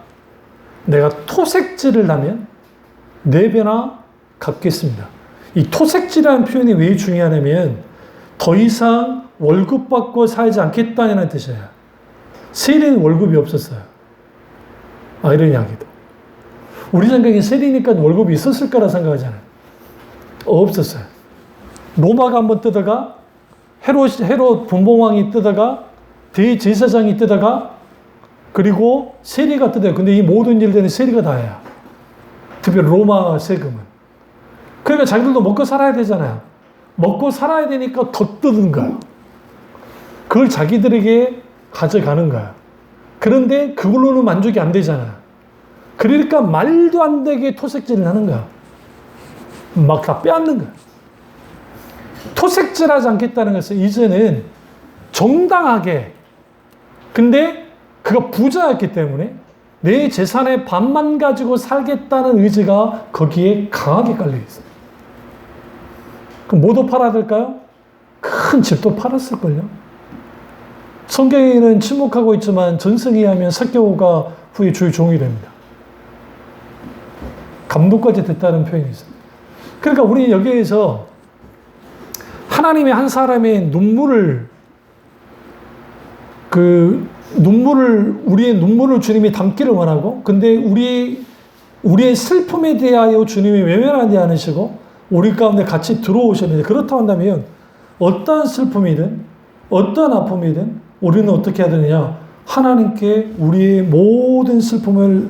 내가 토색질을 하면 4배나 갚겠습니다. 이 토색질이라는 표현이 왜 중요하냐면 더 이상 월급 받고 살지 않겠다는 뜻이에요. 세리는 월급이 없었어요. 이런 이야기도. 우리 생각에 세리니까 월급이 있었을 거라 생각하잖아요. 없었어요. 로마가 한번 뜨다가 헤롯 분봉왕이 뜨다가 대제사장이 뜨다가 그리고 세리가 뜨다가 근데 이 모든 일들은 세리가 다 해요. 특별히 로마 세금은. 그러니까 자기들도 먹고 살아야 되잖아요. 먹고 살아야 되니까 더 뜯은 거야. 그걸 자기들에게 가져가는 거야. 그런데 그걸로는 만족이 안 되잖아. 그러니까 말도 안 되게 토색질을 하는 거야. 막 다 빼앗는 거야. 토색질하지 않겠다는 것은 이제는 정당하게 근데 그가 부자였기 때문에 내 재산의 반만 가지고 살겠다는 의지가 거기에 강하게 깔려 있어요. 그럼 뭐도 팔아야 될까요? 큰 집도 팔았을걸요. 성경에는 침묵하고 있지만 전승에 의하면 삭개오가 후에 주의 종이 됩니다. 감독까지 됐다는 표현이 있어요. 그러니까 우리 여기에서 하나님의 한 사람의 우리의 눈물을 주님이 담기를 원하고, 근데 우리의 슬픔에 대하여 주님이 외면하지 않으시고, 우리 가운데 같이 들어오셨는데, 그렇다고 한다면, 어떠한 슬픔이든, 어떠한 아픔이든, 우리는 어떻게 해야 되느냐? 하나님께 우리의 모든 슬픔을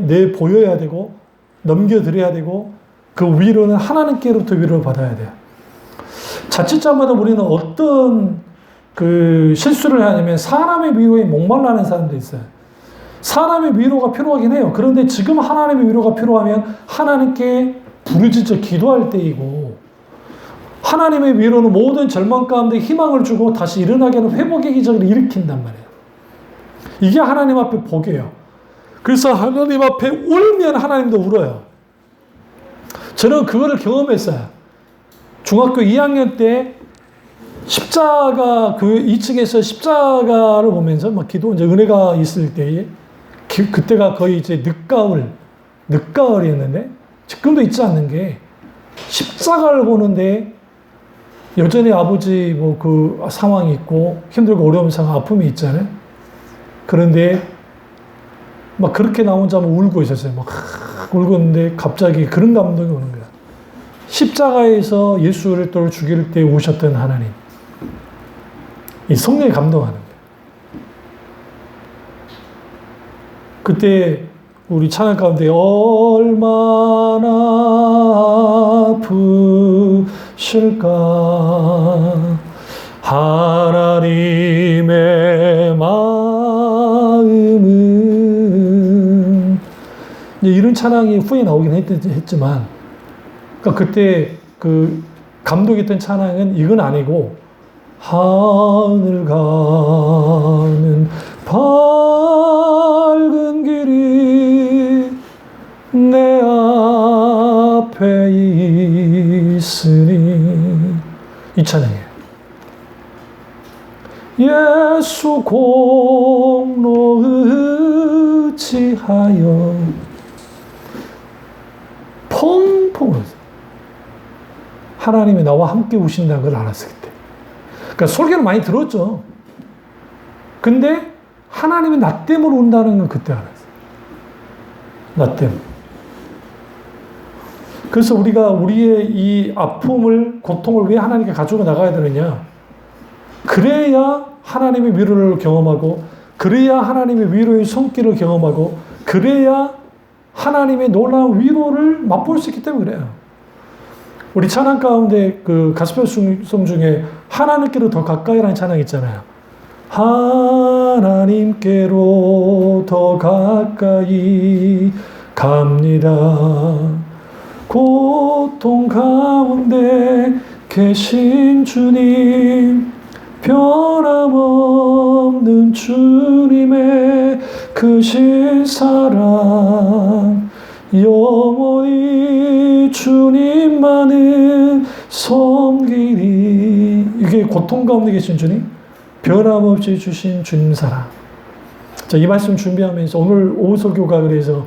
내보여야 되고, 넘겨드려야 되고, 그 위로는 하나님께로부터 위로를 받아야 돼요. 자칫 잘못하면 우리는 어떤 실수를 하냐면 사람의 위로에 목말라는 사람도 있어요. 사람의 위로가 필요하긴 해요. 그런데 지금 하나님의 위로가 필요하면 하나님께 부르짖어 기도할 때이고, 하나님의 위로는 모든 절망 가운데 희망을 주고 다시 일어나게 하는 회복의 기적을 일으킨단 말이에요. 이게 하나님 앞에 복이에요. 그래서 하나님 앞에 울면 하나님도 울어요. 저는 그거를 경험했어요. 중학교 2학년 때 십자가 2층에서 십자가를 보면서 막 이제 은혜가 있을 때에 그때가 거의 이제 늦가을이었는데 지금도 있지 않는 게 십자가를 보는데 여전히 아버지 뭐 그 상황이 있고 힘들고 어려운 상황, 아픔이 있잖아요. 그런데 막 그렇게 나 혼자 막 울고 있었어요. 막 울고 있는데 갑자기 그런 감동이 오는 거야. 십자가에서 예수를 또 죽일 때 오셨던 하나님. 이 성령이 감동하는 거예요. 그때 우리 찬양 가운데 얼마나 아프실까 하나님의 마음은 이런 찬양이 후에 나오긴 했지만 그러니까 그때 그 감동했던 찬양은 이건 아니고 하늘 가는 밝은 길이 내 앞에 있으니 이 찬양이에요. 예수 공로 의지하여 펑펑 울었어요. 하나님이 나와 함께 우신다는 걸 알았을 때. 그러니까 설교를 많이 들었죠. 근데 하나님이 나 때문에 운다는 건 그때 알았어요. 나 때문에. 그래서 우리가 우리의 이 아픔을, 고통을 왜 하나님께 가지고 나가야 되느냐? 그래야 하나님의 위로를 경험하고, 그래야 하나님의 위로의 손길을 경험하고, 그래야 하나님의 놀라운 위로를 맛볼 수 있기 때문에 그래요. 우리 찬양 가운데 그 가스펠송 중에 하나님께로 더 가까이라는 찬양 있잖아요. 하나님께로 더 가까이 갑니다. 고통 가운데 계신 주님, 변함없는 주님의 크신 사랑, 영원히 주님만을 섬기리. 이게 고통 가운데 계신 주님, 변함없이 주신 주님 사랑. 자, 이 말씀 준비하면서 오늘 오후 설교가 그래서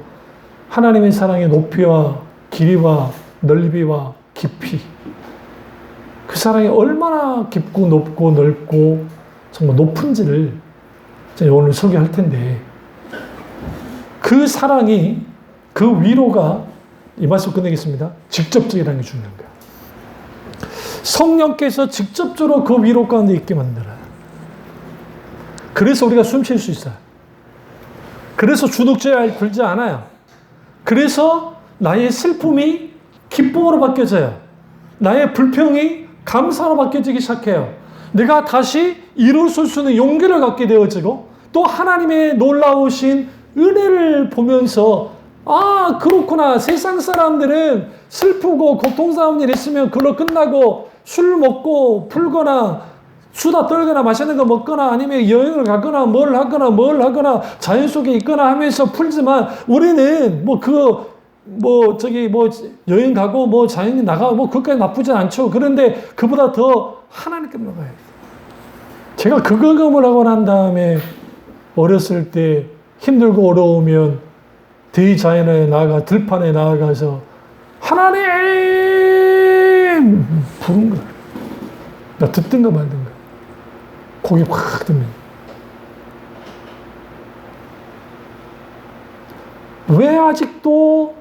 하나님의 사랑의 높이와 길이와 넓이와 깊이, 그 사랑이 얼마나 깊고 높고 넓고 정말 높은지를 오늘 설교할 텐데, 그 사랑이, 그 위로가, 이 말씀 끝내겠습니다. 직접적이라는 게 중요한 거예요. 성령께서 직접적으로 그 위로 가운데 있게 만들어요. 그래서 우리가 숨 쉴 수 있어요. 그래서 주눅죄에 들지 않아요. 그래서 나의 슬픔이 기쁨으로 바뀌어져요. 나의 불평이 감사로 바뀌어지기 시작해요. 내가 다시 일어설 수 있는 용기를 갖게 되어지고, 또 하나님의 놀라우신 은혜를 보면서, 아, 그렇구나. 세상 사람들은 슬프고 고통스러운 일 있으면 그걸로 끝나고 술 먹고 풀거나 수다 떨거나 맛있는 거 먹거나 아니면 여행을 가거나 뭘 하거나 자연 속에 있거나 하면서 풀지만, 우리는 여행 가고 자연이 나가고 그것까지 나쁘지 않죠. 그런데 그보다 더 하나님께 나가야 돼요. 제가 그 경험을 하고 난 다음에 어렸을 때 힘들고 어려우면 대자연에 나아가, 들판에 나아가서 하나님 부른 거예요. 나 듣든가 말든가. 고개 확 들면. 왜 아직도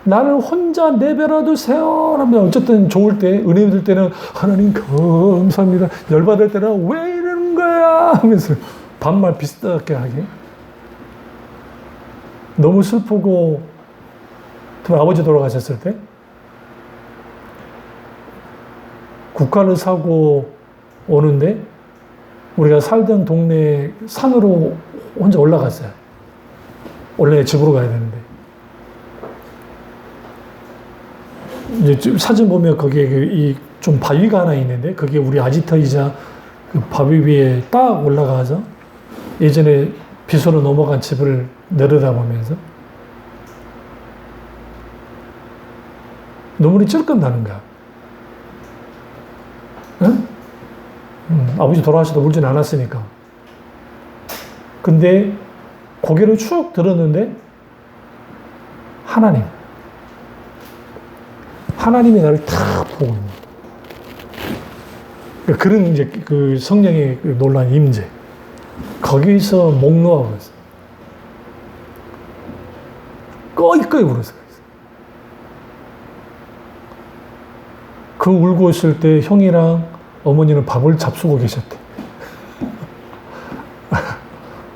나를 혼자 내버려 두세요? 라면 어쨌든 좋을 때, 은혜 받을 때는 하나님 감사합니다. 열받을 때는 왜 이러는 거야? 하면서 반말 비슷하게 하게. 너무 슬프고, 아버지 돌아가셨을 때 국화를 사고 오는데 우리가 살던 동네 산으로 혼자 올라갔어요. 원래 집으로 가야 되는데. 이제 사진 보면 거기에 좀 바위가 하나 있는데, 그게 우리 아지트이자 그 바위 위에 딱 올라가서 예전에 비서로 넘어간 집을 내려다보면서 눈물이 찔끔 나는 거야. 응? 아버지 돌아가셔도 울진 않았으니까. 근데 고개를 쭉 들었는데 하나님이 나를 탁 보고 있는 거야. 그런 이제 그 성령의 그 놀라운 임재. 거기서 목 놓아버렸어요. 꺼이꺼이 울었어요. 그 울고 있을 때 형이랑 어머니는 밥을 잡수고 계셨대.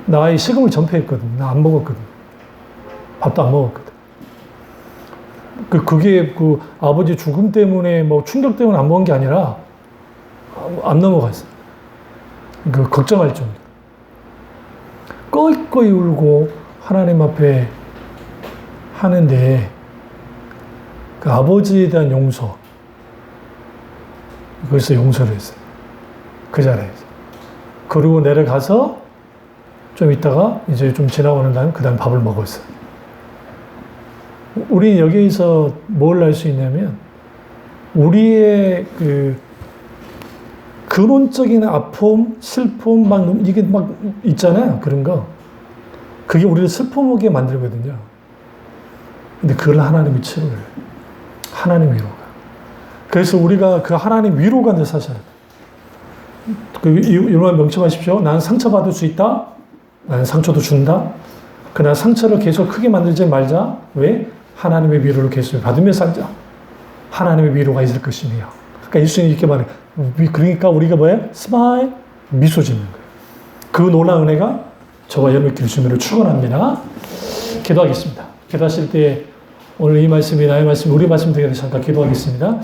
나의 식음을 전폐했거든. 나 안 먹었거든. 밥도 안 먹었거든. 그게 그 아버지 죽음 때문에 뭐 충격 때문에 안 먹은 게 아니라 안 넘어갔어요. 그 걱정할 정도. 꺼이꺼이 울고 하나님 앞에 하는데 그 아버지에 대한 용서. 거기서 용서를 했어요. 그 자리에서. 그리고 내려가서 좀 있다가 이제 좀 지나고 난 다음에 그 다음 밥을 먹었어요. 우리 여기에서 뭘 알 수 있냐면 우리의 그 근원적인 아픔, 슬픔, 막 이게 막 있잖아요. 그런 거. 그게 우리를 슬픔하게 만들거든요. 근데 그걸 하나님이 치료해요. 하나님 위로가. 그래서 우리가 그 하나님 위로가 늘 사셔야 돼요. 이런 명심하십시오. 나는 상처받을 수 있다. 나는 상처도 준다. 그러나 상처를 계속 크게 만들지 말자. 왜? 하나님의 위로를 계속 받으며 살자. 하나님의 위로가 있을 것이며. 그러니까 예수님이 이렇게 말해요. 그러니까 우리가 뭐예요? 스마일, 미소 짓는 거예요. 그 놀라운 은혜가 저와 여러분의 길수미를 축원합니다. 기도하겠습니다. 기도하실 때 오늘 이 말씀이 나의 말씀, 우리 말씀 되게 잠깐 기도하겠습니다.